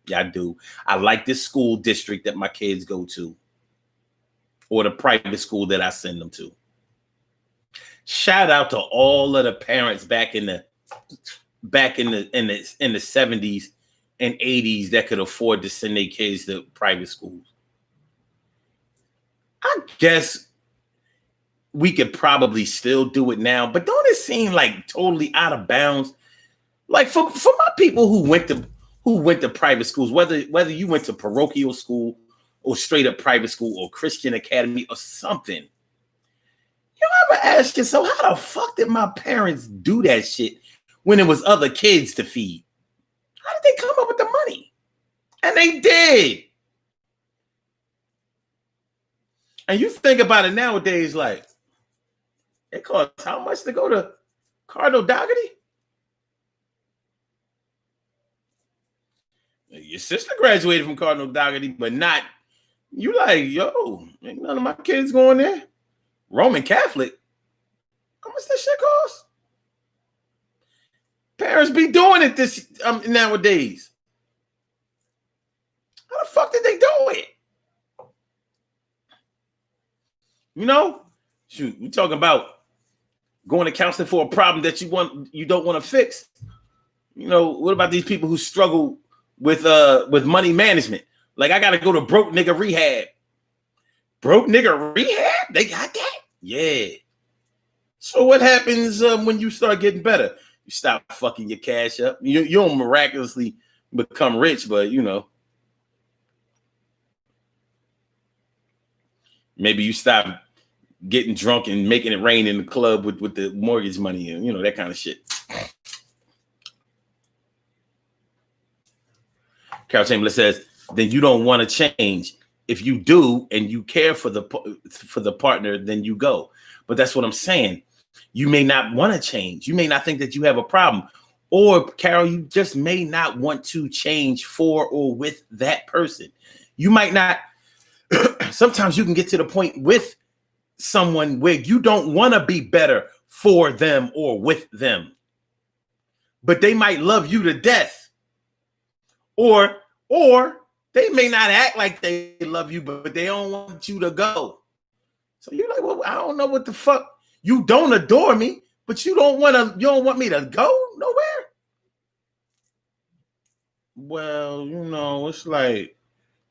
Yeah, I do. I like this school district that my kids go to, or the private school that I send them to. Shout out to all of the parents back in the 70s and 80s that could afford to send their kids to private schools. I guess we could probably still do it now, but don't it seem like totally out of bounds? Like for my people who went to private schools, whether you went to parochial school or straight up private school or Christian academy or something, you ever ask yourself, how the fuck did my parents do that shit when it was other kids to feed? How did they come up with the money? And they did. And you think about it nowadays, like, it costs how much to go to Cardinal Dougherty? Your sister graduated from Cardinal Dougherty, but not you. Like, yo, ain't none of my kids going there. Roman Catholic. How much that shit cost? Parents be doing it this nowadays. How the fuck did they do it? You know, shoot, we talking about going to counseling for a problem that you don't want to fix. You know, what about these people who struggle with money management? Like, I gotta go to broke nigga rehab. Broke nigga rehab? They got that? Yeah. So what happens when you start getting better? You stop fucking your cash up. You don't miraculously become rich, but you know, maybe you stop getting drunk and making it rain in the club with the mortgage money and, you know, that kind of shit. Carol Chamberlain says, then you don't want to change. If you do and you care for the partner, then you go. But that's what I'm saying. You may not want to change. You may not think that you have a problem. Or, Carol, you just may not want to change for or with that person. You might not. Sometimes you can get to the point with someone where you don't want to be better for them or with them, but they might love you to death, or they may not act like they love you, but they don't want you to go. So you're like, well, I don't know what the fuck. You don't adore me, but you don't want me to go nowhere. Well, you know, it's like,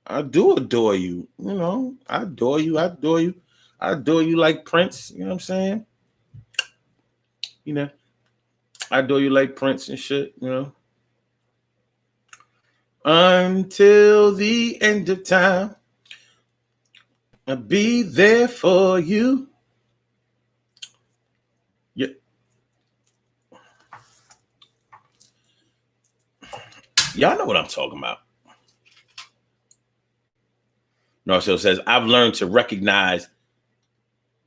I do adore you. You know, I adore you. I adore you. I adore you like Prince. You know what I'm saying? You know, I adore you like Prince and shit, you know. Until the end of time, I'll be there for you. Yeah. Y'all know what I'm talking about. No, so it says, I've learned to recognize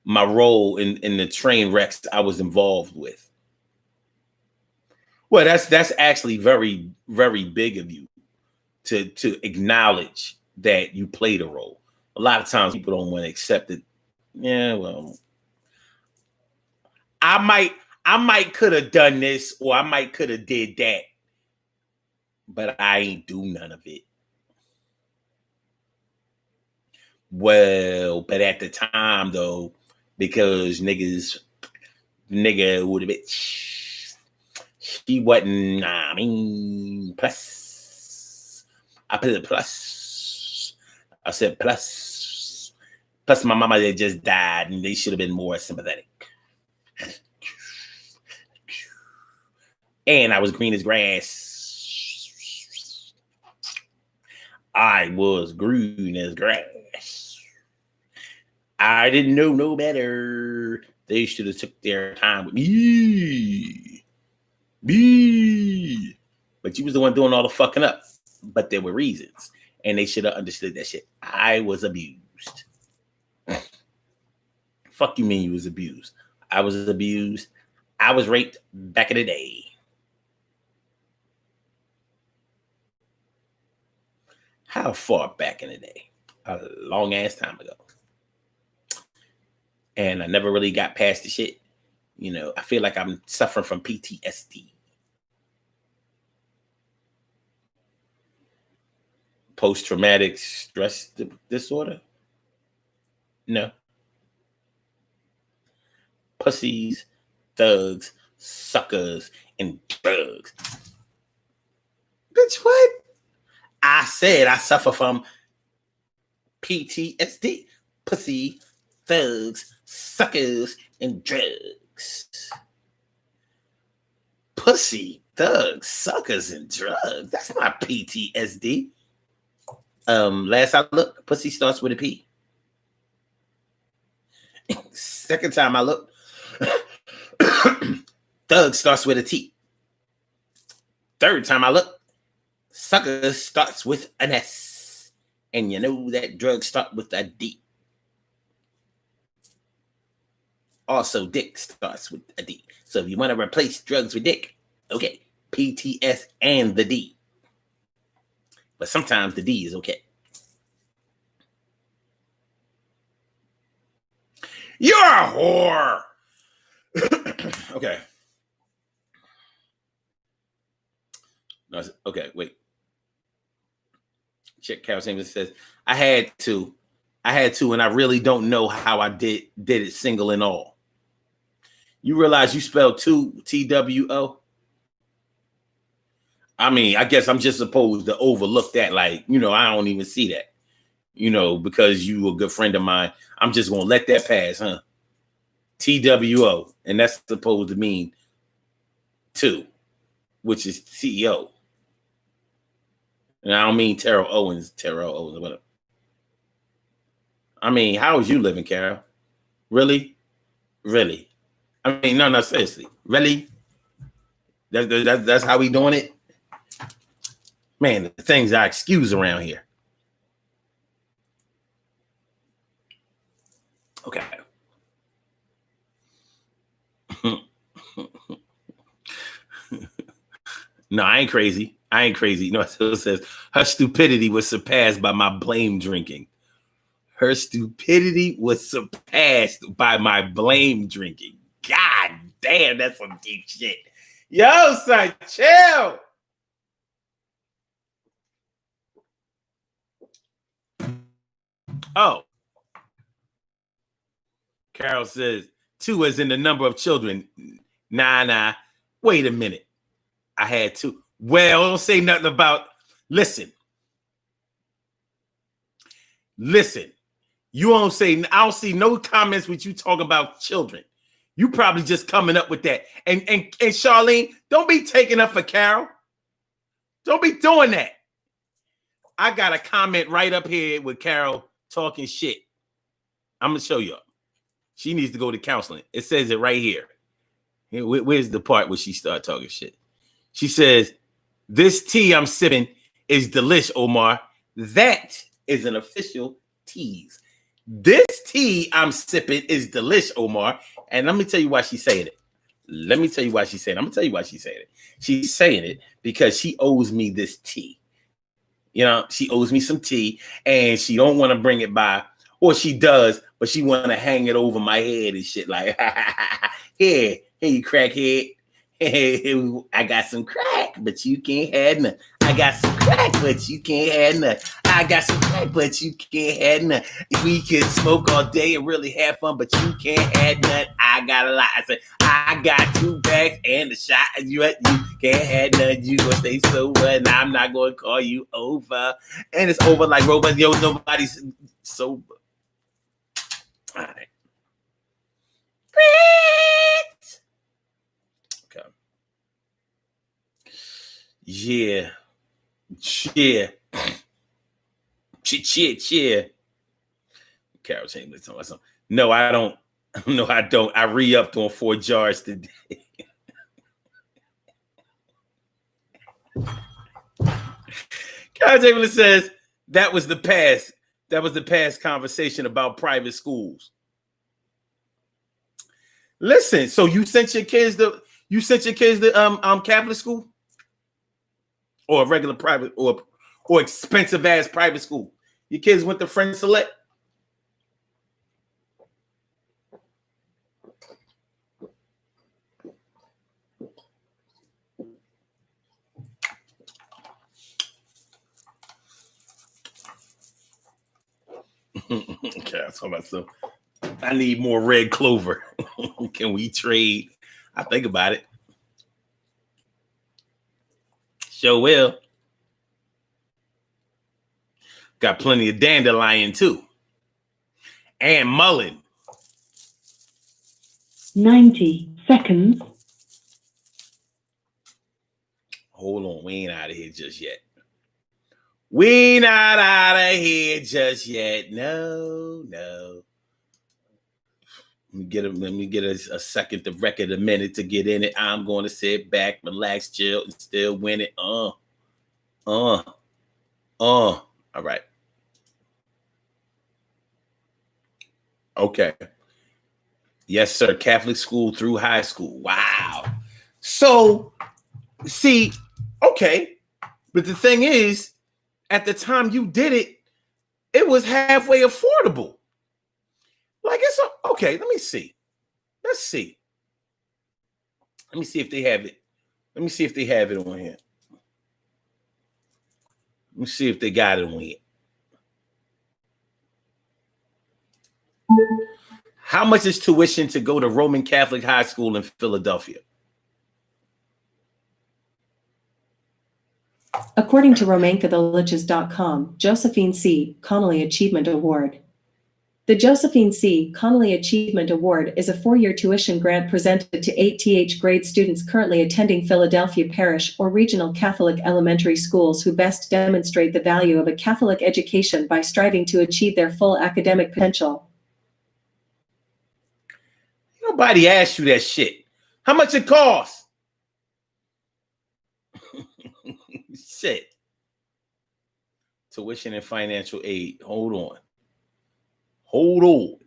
my role in the train wrecks I was involved with. Well, that's actually very, very big of you to acknowledge that you played a role. A lot of times people don't want to accept it. Yeah, well, I might could have done this, or I might could have did that, but I ain't do none of it. Well, but at the time though, because nigga would have been, she wasn't. I mean, plus, I put a plus. I said plus. Plus, my mama that just died, and they should have been more sympathetic. And I was green as grass. I was green as grass. I didn't know no better. They should have took their time with me. But you was the one doing all the fucking up. But there were reasons. And they should have understood that shit. I was abused. Fuck you mean you was abused? I was abused. I was raped back in the day. How far back in the day? A long ass time ago. And I never really got past the shit. You know, I feel like I'm suffering from PTSD. Post-traumatic stress disorder? No. Pussies, thugs, suckers, and drugs. Bitch, what? I said I suffer from PTSD. Pussy, thugs, suckers, and drugs. Pussy, thugs, suckers, and drugs. That's not PTSD. Last I looked, pussy starts with a P. Second time I looked, thug starts with a T. Third time I looked, sucker starts with an S. And you know that drugs start with a D. Also, dick starts with a D. So if you want to replace drugs with dick, okay, PTS and the D. But sometimes the D is okay. You're a whore. Okay. No, okay, wait. Check Carol Samuels says, I had to, and I really don't know how I did it single and all. You realize you spelled two TWO? I mean, I guess I'm just supposed to overlook that. Like, you know, I don't even see that. You know, because you a good friend of mine, I'm just gonna let that pass, huh? TWO, and that's supposed to mean two, which is CEO. And I don't mean Terrell Owens, whatever. I mean, how is you living, Carol? Really? Really? I mean, no, seriously. Really? That's how we doing it? Man, the things I excuse around here. Okay. No, I ain't crazy. No, it says her stupidity was surpassed by my blame drinking. Her stupidity was surpassed by my blame drinking. God damn, that's some deep shit. Yo, son, chill. Oh. Carol says, 2 is in the number of children. Nah. Wait a minute. I had 2. Well, don't say nothing about, listen. You don't say, I don't see no comments with you talking about children. You probably just coming up with that. And Charlene, don't be taking up for Carol. Don't be doing that. I got a comment right up here with Carol talking shit. I'm going to show you. She needs to go to counseling. It says it right here. Where's the part where she started talking shit? She says, this tea I'm sipping is delish, Omar. That is an official teas. This tea I'm sipping is delish, Omar. And let me tell you why she's saying it. I'm going to tell you why she's saying it. She's saying it because she owes me this tea. You know, she owes me some tea and she don't want to bring it by, or she does, but she want to hang it over my head and shit like, here, you crackhead. Hey, I got some crack, but you can't have none. I got some crack, but you can't have none. I got some crack, but you can't have none. We can smoke all day and really have fun, but you can't have none. I got a lot. I said, I got 2 bags and a shot. You can't have none. You gonna stay sober, and I'm not gonna call you over. And it's over like robot. Yo, nobody's sober. All right. Great. Okay. Yeah. Cheer. Carol Chambers talking about something. No, I don't. No, I don't. I re-upped on 4 jars today. Carol Chambers says that was the past. That was the past conversation about private schools. Listen, so you sent your kids to Catholic school? Or a regular private or expensive ass private school? Your kids went to Friend Select? Okay, I'm talking about some. I need more red clover. Can we trade? I think about it. Sure will. Got plenty of dandelion too. And mullein. 90 seconds. Hold on, we ain't out of here just yet. We not out of here just yet. No. Let me get a second to record, a minute to get in it. I'm going to sit back, relax, chill, and still win it. All right. Okay. Yes, sir. Catholic school through high school. Wow. So, see, okay. But the thing is, at the time you did it, it was halfway affordable. Like it's okay. Let me see. Let's see. Let me see if they have it. Let me see if they have it on here. Let me see if they got it on here. How much is tuition to go to Roman Catholic High School in Philadelphia? According to RomancaTheLiches.com, Josephine C. Connolly Achievement Award. The Josephine C. Connolly Achievement Award is a 4-year tuition grant presented to 8th grade students currently attending Philadelphia Parish or Regional Catholic elementary schools who best demonstrate the value of a Catholic education by striving to achieve their full academic potential. Nobody asked you that shit. How much it costs? Shit. Tuition and financial aid. Hold on. All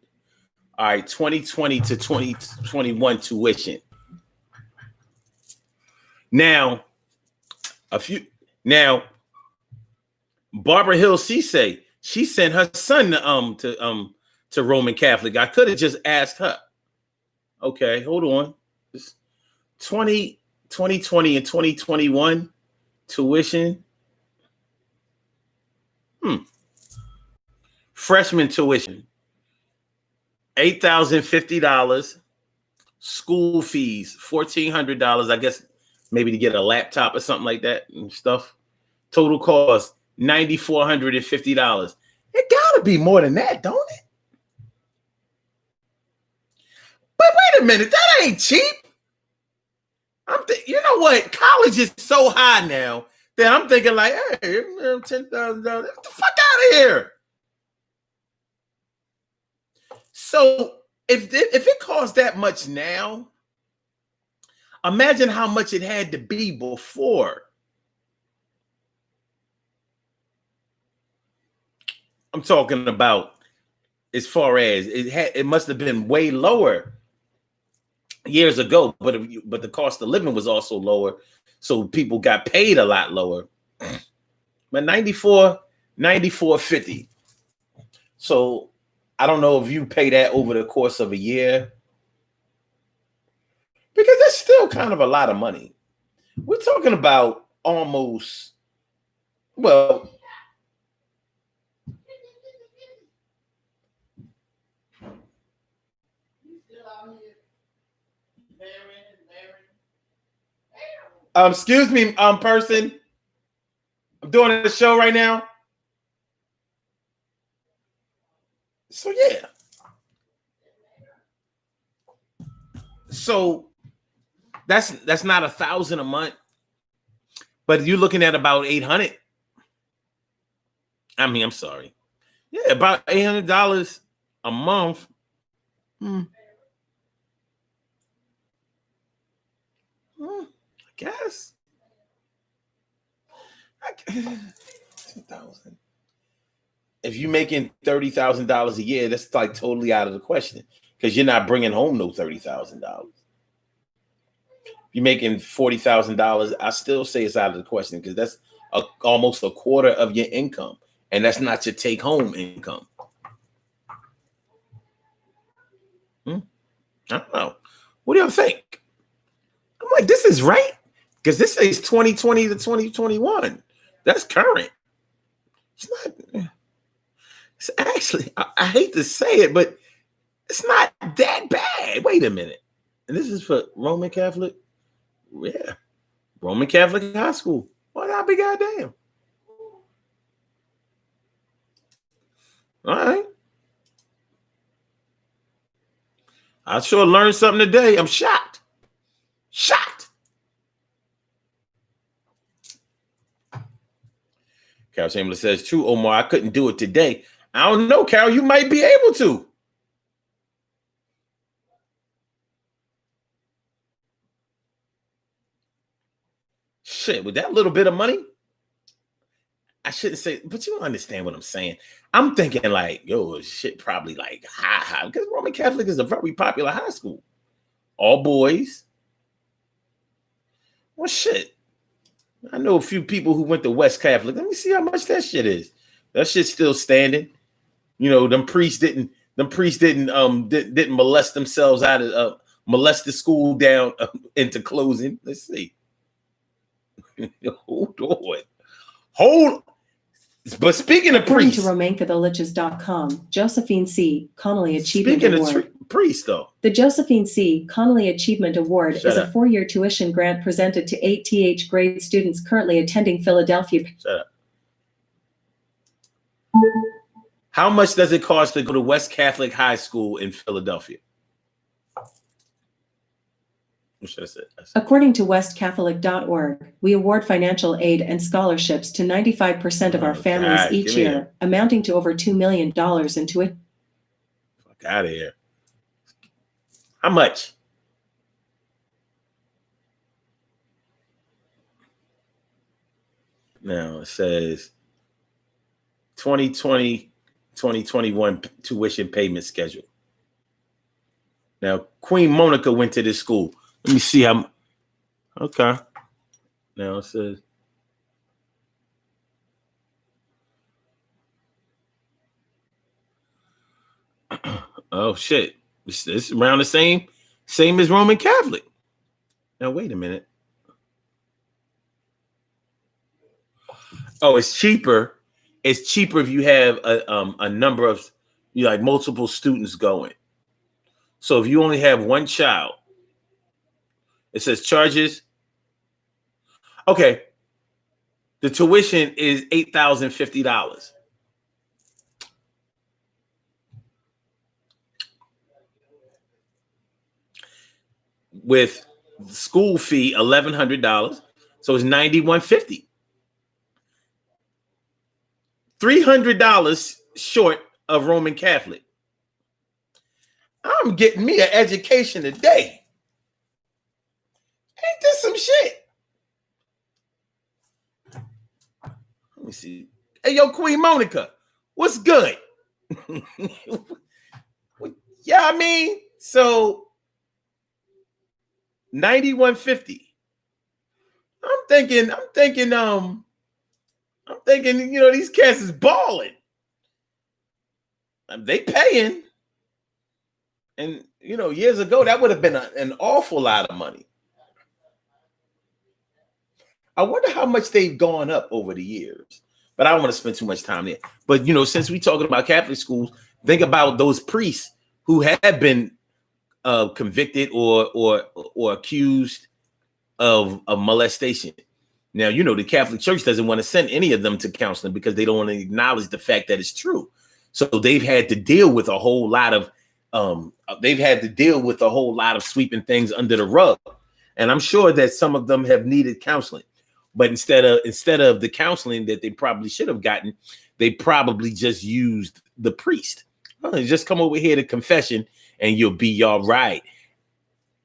right, 2020 to 2021 tuition. Now, Barbara Hill Cisse, she sent her son to Roman Catholic. I could have just asked her. Okay, hold on. 2020 and 2021 tuition. Freshman tuition. $8,050. School fees, $1,400. I guess maybe to get a laptop or something like that and stuff. Total cost, $9,450. It gotta be more than that, don't it? But wait a minute, that ain't cheap. You know what? College is so high now that I'm thinking like, hey, $10,000. Get the fuck out of here. So if it costs that much now, imagine how much it had to be before. I'm talking about as far as it must have been way lower years ago, but the cost of living was also lower, so people got paid a lot lower. But 94.50. So I don't know if you pay that over the course of a year, because that's still kind of a lot of money. We're talking about almost, well, excuse me, person. I'm doing a show right now. So yeah. So that's not 1,000 a month, but you're looking at about 800. I mean, I'm sorry. Yeah, about $800 a month. I guess. 2,000. If you're making $30,000 a year, that's like totally out of the question, because you're not bringing home no $30,000. You're making $40,000. I still say it's out of the question, because that's almost a quarter of your income, and that's not your take-home income. I don't know. What do y'all think? I'm like, this is right, because this is 2020 to 2021. That's current. It's not. It's actually, I hate to say it, but it's not that bad. Wait a minute. And this is for Roman Catholic? Yeah. Roman Catholic high school. Why not be goddamn? All right. I sure learned something today. I'm shocked. Shocked. Carol Chamberlain says, true, Omar, I couldn't do it today. I don't know, Carol. You might be able to. Shit, with that little bit of money, I shouldn't say, but you don't understand what I'm saying. I'm thinking like, yo, shit, probably like high, because Roman Catholic is a very popular high school. All boys. Well, shit. I know a few people who went to West Catholic. Let me see how much that shit is. That shit's still standing. You know, them priests didn't molest themselves out of molest the school down into closing. Let's see. Hold. But speaking of According priests, to RomankaTheLiches.com, Josephine C. Connolly Achievement speaking Award. of priests, though, the Josephine C. Connolly Achievement Award is a 4-year tuition grant presented to 8th grade students currently attending Philadelphia. Shut up. How much does it cost to go to West Catholic High School in Philadelphia? What should I say? According to westcatholic.org, we award financial aid and scholarships to 95% of our families each year, amounting to over $2 million in tuition. Fuck out of here. How much? Now it says 2020-2021 tuition payment schedule. Now, Queen Monica went to this school. Let me see how. Okay. Now it says. Oh shit! It's around the same as Roman Catholic. Now wait a minute. Oh, it's cheaper. It's cheaper if you have a number of like multiple students going. So if you only have one child, it says charges. Okay, the tuition is $8,050. With school fee $1,100, so it's $9,150. $300 short of Roman Catholic. I'm getting me an education today. Ain't this some shit? Let me see. Hey, yo, Queen Monica, What's good? Yeah, I mean, so 9150. I'm thinking, these cats is balling. They paying. And years ago, that would have been an awful lot of money. I wonder how much they've gone up over the years. But I don't want to spend too much time there. But since we're talking about Catholic schools, think about those priests who have been convicted or accused of molestation. Now, the Catholic Church doesn't want to send any of them to counseling because they don't want to acknowledge the fact that it's true. So they've had to deal with a whole lot of sweeping things under the rug. And I'm sure that some of them have needed counseling. But instead of the counseling that they probably should have gotten, they probably just used the priest. Just come over here to confession and you'll be all right.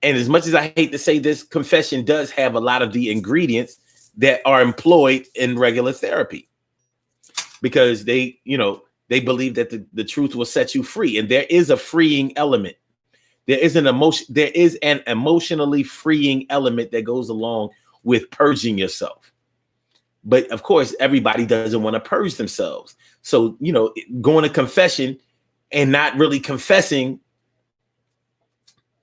And as much as I hate to say this, confession does have a lot of the ingredients that are employed in regular therapy because they believe that the truth will set you free. And there is a freeing element. There is an emotionally freeing element that goes along with purging yourself. But of course, everybody doesn't want to purge themselves. So, going to confession and not really confessing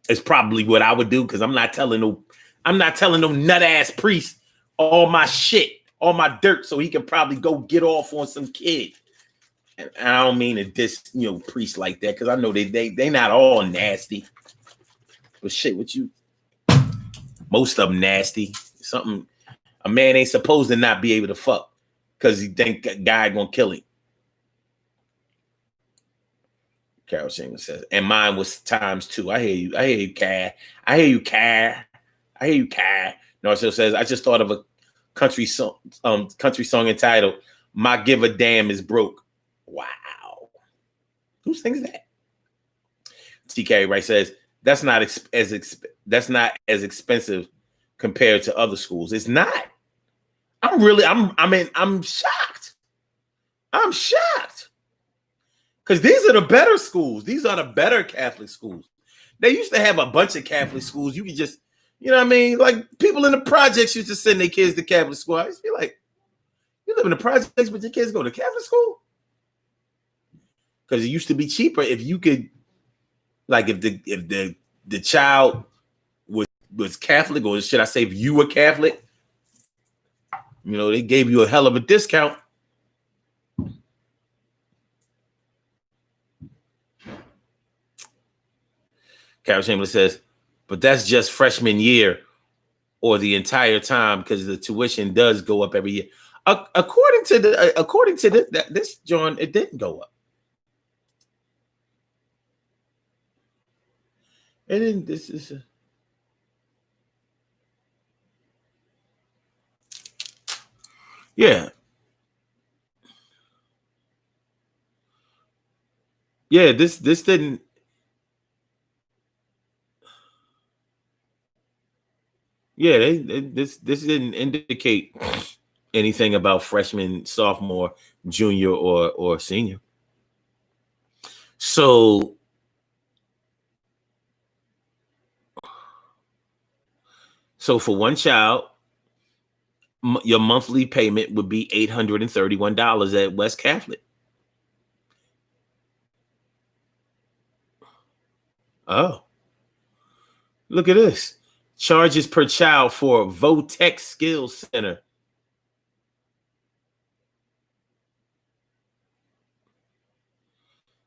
is probably what I would do, because I'm not telling no nut ass priest all my shit, all my dirt, so he can probably go get off on some kid. And I don't mean to diss, priests like that, because I know they not all nasty. But shit, most of them nasty. Something a man ain't supposed to not be able to fuck because he think a guy gonna kill him. Carol Shannon says, and mine was ×2. I hear you, Car. Narciso says, I just thought of a country song entitled "My Give a Damn Is Broke." Wow, who sings that? TK Wright says that's not as expensive compared to other schools. It's not. I'm shocked. I'm shocked. Because these are the better schools. These are the better Catholic schools. They used to have a bunch of Catholic schools. You could just, like people in the projects used to send their kids to Catholic school. I used to be like, you live in the projects, but your kids go to Catholic school? Because it used to be cheaper if you could, like if the child was Catholic, or should I say if you were Catholic, they gave you a hell of a discount. Carol Chamberlain says, but that's just freshman year or the entire time, because the tuition does go up every year. According to this, John, it didn't go up. It didn't. This is. Yeah. Yeah, this didn't. Yeah, this didn't indicate anything about freshman, sophomore, junior, or senior. So for one child, your monthly payment would be $831 at West Catholic. Oh, look at this. Charges per child for Votech Skills Center.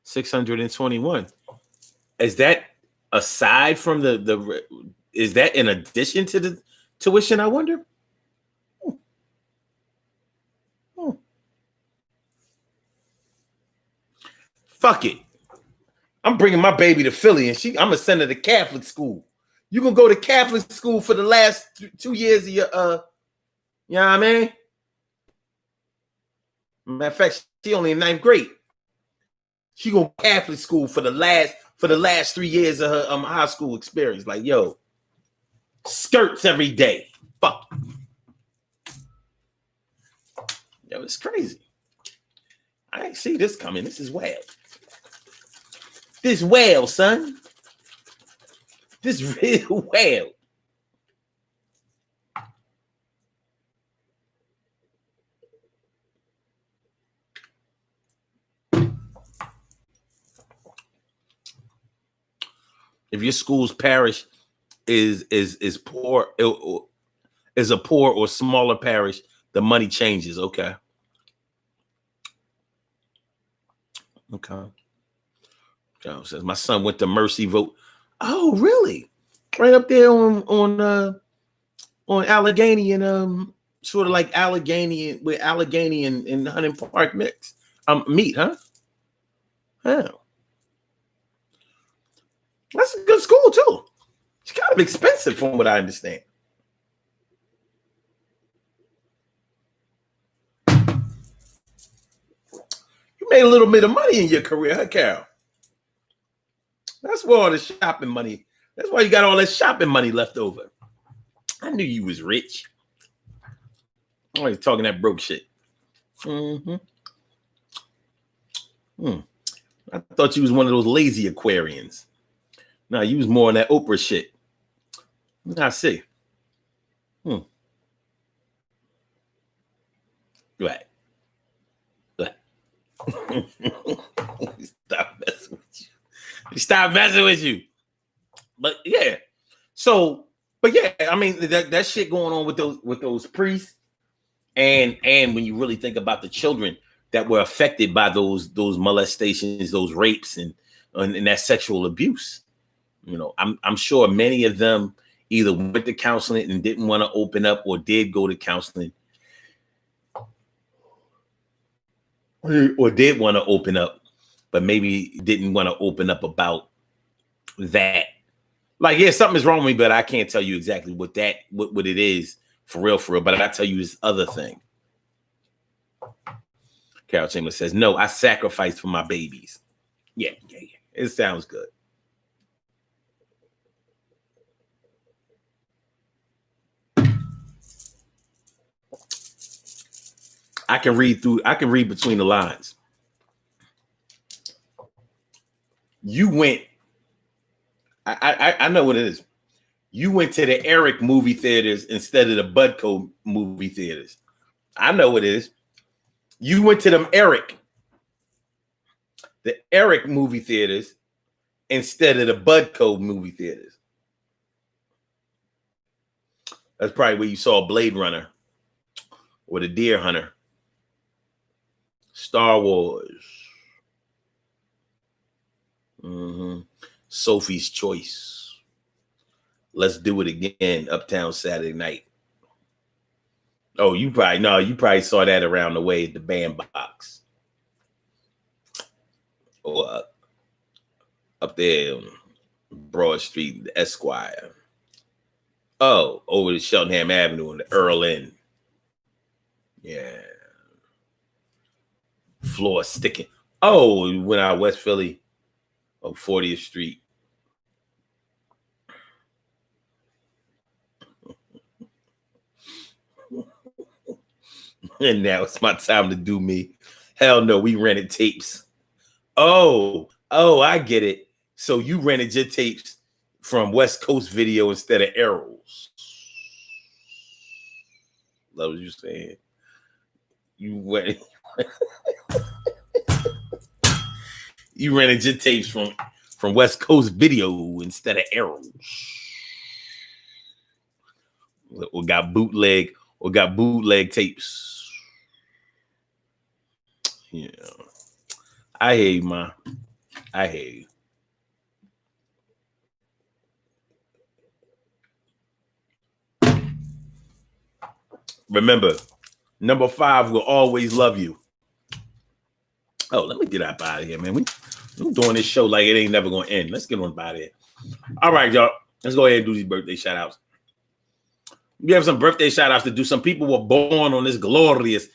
$621. Is that aside from is that in addition to the tuition, I wonder? Fuck it. I'm bringing my baby to Philly, and I'm gonna send her to Catholic school. You gonna go to Catholic school for the last 2 years of your you know what I mean? Matter of fact, she only in 9th grade. She go to Catholic school for the last 3 years of her high school experience. Like, yo, skirts every day. Fuck. Yo, it's crazy. I ain't see this coming. This is wild. This whale, son. This real whale. If your school's parish is poor, is a poor or smaller parish, the money changes. Okay. John says my son went to Mercy vote. Oh, really? Right up there on Allegheny and sort of like Allegheny with Allegheny and Hunting Park mix meet, huh? Oh. That's a good school too. It's kind of expensive from what I understand. You made a little bit of money in your career, huh, Carol? That's where all the shopping money. That's why you got all that shopping money left over. I knew you was rich. Oh, you're talking that broke shit. I thought you was one of those lazy Aquarians. No, you was more on that Oprah shit. I see. Right. Stop messing with you. But yeah. So, but yeah, I mean that shit going on with those priests, and when you really think about the children that were affected by those molestations, those rapes, and that sexual abuse. You know, I'm sure many of them either went to counseling and didn't want to open up, or did go to counseling, or did want to open up, but maybe didn't want to open up about that. Like, yeah, something is wrong with me, but I can't tell you exactly what it is for real. But I tell you this other thing. Carol Chambers says, no, I sacrificed for my babies. Yeah. It sounds good. I can read between the lines. You went, I know what it is. You went to the Eric movie theaters instead of the Budco movie theaters. I know what it is. You went to the Eric movie theaters instead of the Budco movie theaters. That's probably where you saw Blade Runner or the Deer Hunter. Star Wars. Sophie's Choice. Let's Do It Again. Uptown Saturday Night. Oh, you probably saw that around the way at the Bandbox. Or up there on Broad Street, the Esquire. Oh, over to Cheltenham Avenue and the Earl Inn. Yeah. Floor sticking. Oh, we went out West Philly on 40th Street. And now it's my time to do me. Hell no, we rented tapes. Oh, I get it. So you rented your tapes from West Coast Video instead of Arrows. That was you saying. You went. You rented your tapes from West Coast Video instead of Arrows. Or got bootleg tapes. Yeah. I hear you, ma. I hear you. Remember, number 5 will always love you. Oh, let me get up out of here, man. We're doing this show like it ain't never going to end. Let's get on out of here. All right, y'all. Let's go ahead and do these birthday shout-outs. We have some birthday shout-outs to do. Some people were born on this glorious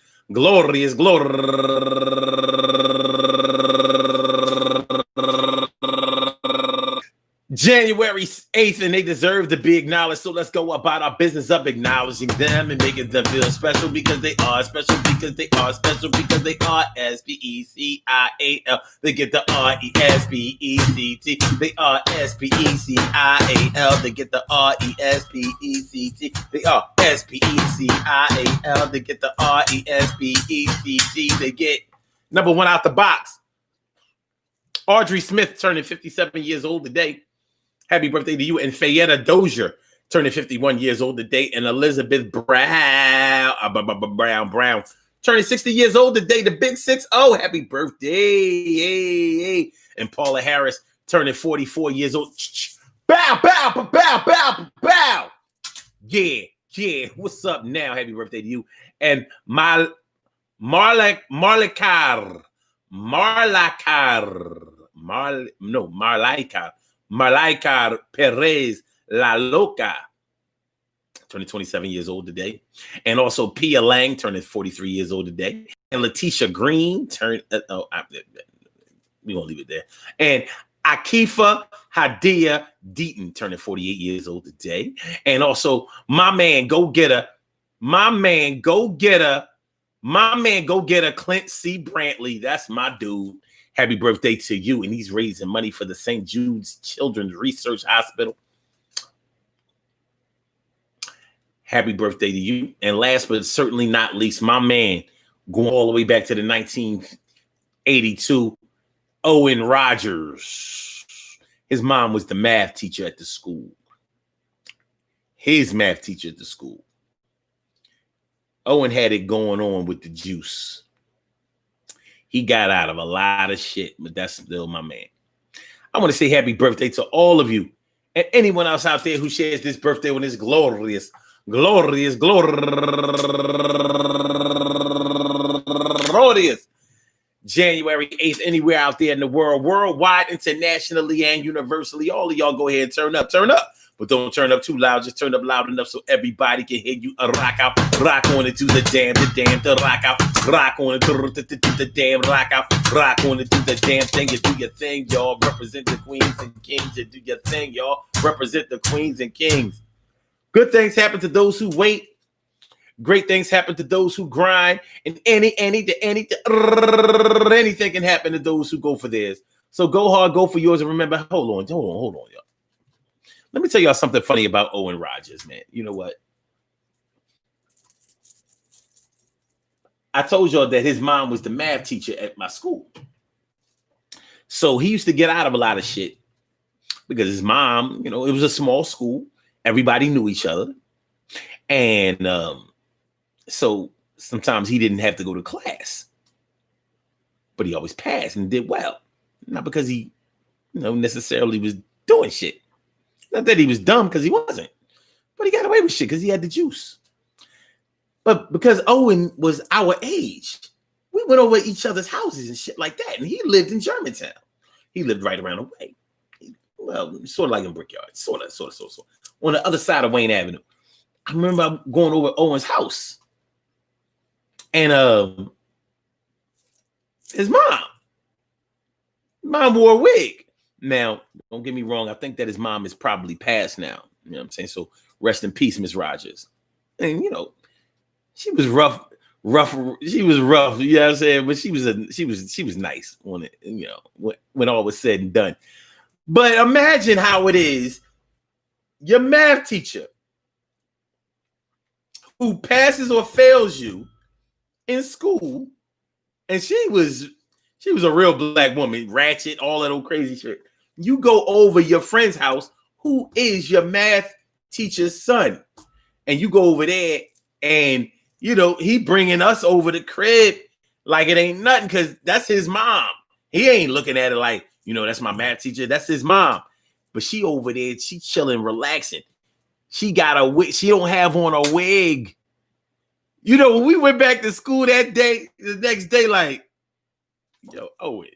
January 8th, and they deserve to be acknowledged. So let's go about our business of acknowledging them and making them feel special because they are special because they are special because they are SPECIAL. They get the RESPECT. They are SPECIAL. They get the RESPECT. They are SPECIAL. They get the RESPECT. They get number one out the box. Audrey Smith turning 57 years old today. Happy birthday to you. And Fayetta Dozier turning 51 years old today. And Elizabeth Brown turning 60 years old today. The big 6-0. Happy birthday. And Paula Harris turning 44 years old. Bow, bow, bow, bow, bow. Yeah. What's up now? Happy birthday to you. And Marlaikar Perez La Loca, turning 27 years old today. And also Pia Lang turning 43 years old today. And Letitia Green turned, we're going to leave it there. And Akifa Hadia Deaton turning 48 years old today. And also my man, go get her, Clint C. Brantley. That's my dude. Happy birthday to you. And he's raising money for the St. Jude's Children's Research Hospital. Happy birthday to you. And last but certainly not least, my man, going all the way back to the 1982, Owen Rogers. His mom was the math teacher at the school. Owen had it going on with the juice. He got out of a lot of shit, but that's still my man. I want to say happy birthday to all of you and anyone else out there who shares this birthday on this glorious January 8th, anywhere out there in the world, worldwide, internationally, and universally. All of y'all go ahead and turn up. But don't turn up too loud. Just turn up loud enough so everybody can hear you. Rock out, rock on into the damn, the rock out, rock on into the damn, rock out, rock on into the damn thing. You do your thing, y'all. Represent the queens and kings. You do your thing, y'all. Represent the queens and kings. Good things happen to those who wait. Great things happen to those who grind. And anything can happen to those who go for theirs. So go hard, go for yours, and remember, hold on, y'all. Let me tell y'all something funny about Owen Rogers, man. You know what? I told y'all that his mom was the math teacher at my school. So he used to get out of a lot of shit because his mom, it was a small school. Everybody knew each other. And so sometimes he didn't have to go to class. But he always passed and did well. Not because he, necessarily was doing shit. Not that he was dumb, because he wasn't. But he got away with shit because he had the juice. But because Owen was our age, we went over each other's houses and shit like that. And he lived in Germantown. He lived right around the way. Well, sort of like in Brickyard. Sort of. On the other side of Wayne Avenue. I remember going over Owen's house. And his mom wore a wig. Now, don't get me wrong. I think that his mom is probably passed now. You know what I'm saying? So rest in peace, Miss Rogers. And, she was rough. She was rough. You know what I'm saying? But she was nice on it, when all was said and done. But imagine how it is. Your math teacher who passes or fails you in school, and she was a real black woman, ratchet, all that old crazy shit. You go over your friend's house, who is your math teacher's son, and you go over there, and he bringing us over the crib like it ain't nothing, because that's his mom. He ain't looking at it like, that's my math teacher. That's his mom. But she over there, she chilling, relaxing. She got a wig. She don't have on a wig. When we went back to school that day, the next day, like, Owen.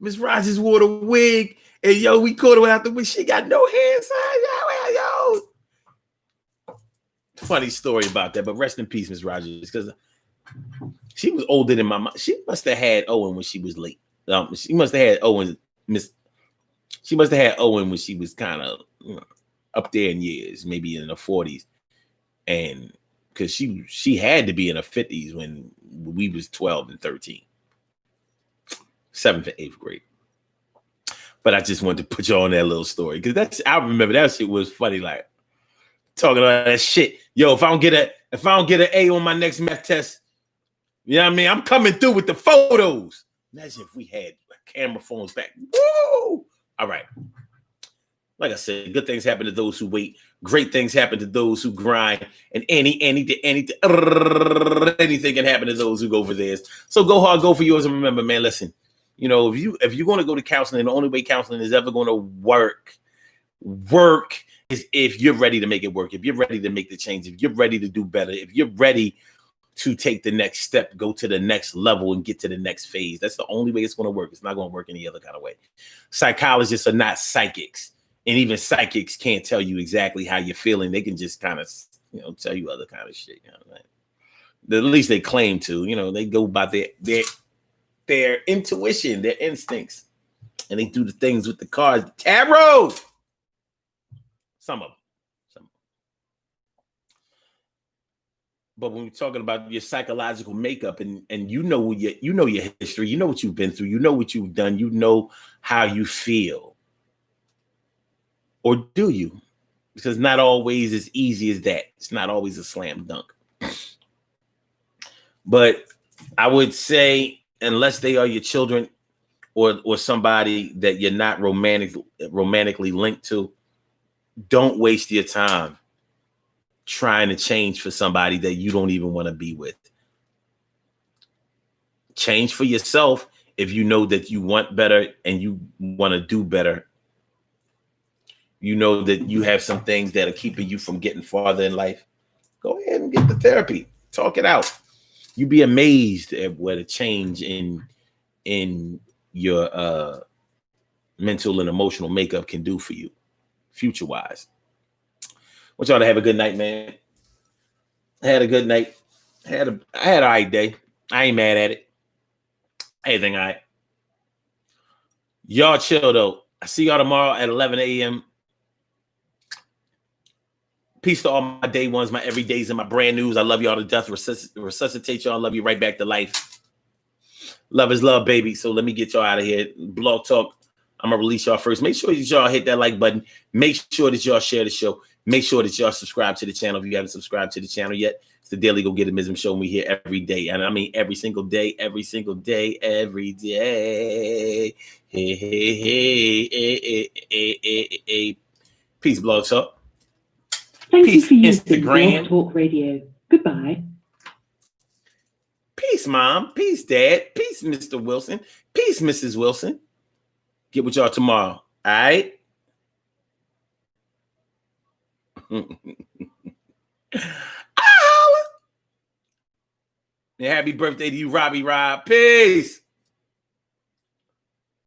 Miss Rogers wore the wig, and we caught her out the wig. She got no hair, son. Funny story about that, but rest in peace, Miss Rogers, because she was older than my mom. She must have had Owen when she was late. She must have had Owen, Miss She must have had Owen when she was kind of up there in years, maybe in the 40s, and because she had to be in her 50s when we was 12 and 13, 7th and 8th grade. But I just wanted to put you on that little story because I remember that shit was funny, like talking about that shit. Yo, if I don't get an A on my next math test, you know what I mean? I'm coming through with the photos. Imagine if we had camera phones back. Woo! All right. Like I said, good things happen to those who wait. Great things happen to those who grind. And anything can happen to those who go for theirs. So go hard, go for yours. And remember, man, listen, if you're going to go to counseling, the only way counseling is ever going to work is if you're ready to make it work. If you're ready to make the change, if you're ready to do better, if you're ready to take the next step, go to the next level and get to the next phase. That's the only way it's going to work. It's not going to work any other kind of way. Psychologists are not psychics. And even psychics can't tell you exactly how you're feeling. They can just kind of, tell you other kind of shit. At least they claim to. They go by their intuition, their instincts, and they do the things with the cards. The tarot. Some of them. But when we're talking about your psychological makeup, and you know your history, you know what you've been through, you know what you've done, you know how you feel. Or do you? Because not always as easy as that. It's not always a slam dunk. But I would say, unless they are your children or somebody that you're not romantically linked to, don't waste your time trying to change for somebody that you don't even want to be with. Change for yourself if you know that you want better and you want to do better. You know that you have some things that are keeping you from getting farther in life. Go ahead and get the therapy. Talk it out. You'd be amazed at what a change in your mental and emotional makeup can do for you, future-wise. Want y'all to have a good night, man. I had a good night. I had an all right day. I ain't mad at it. Anything all right. Y'all chill, though. I see y'all tomorrow at 11 a.m. Peace to all my day ones, my everydays, and my brand news. I love y'all to death. Resuscitate y'all. Love you right back to life. Love is love, baby. So let me get y'all out of here. Blog Talk. I'm going to release y'all first. Make sure that y'all hit that like button. Make sure that y'all share the show. Make sure that y'all subscribe to the channel if you haven't subscribed to the channel yet. It's the Daily Go Get It Mism Show. We here every day. And I mean every single day, every day. Hey, hey. Peace, Blog Talk. Thank Peace, you for using Instagram. Blog Talk Radio. Goodbye. Peace, Mom. Peace, Dad. Peace, Mr. Wilson. Peace, Mrs. Wilson. Get with y'all tomorrow. All right? And happy birthday to you, Robbie Rob. Peace.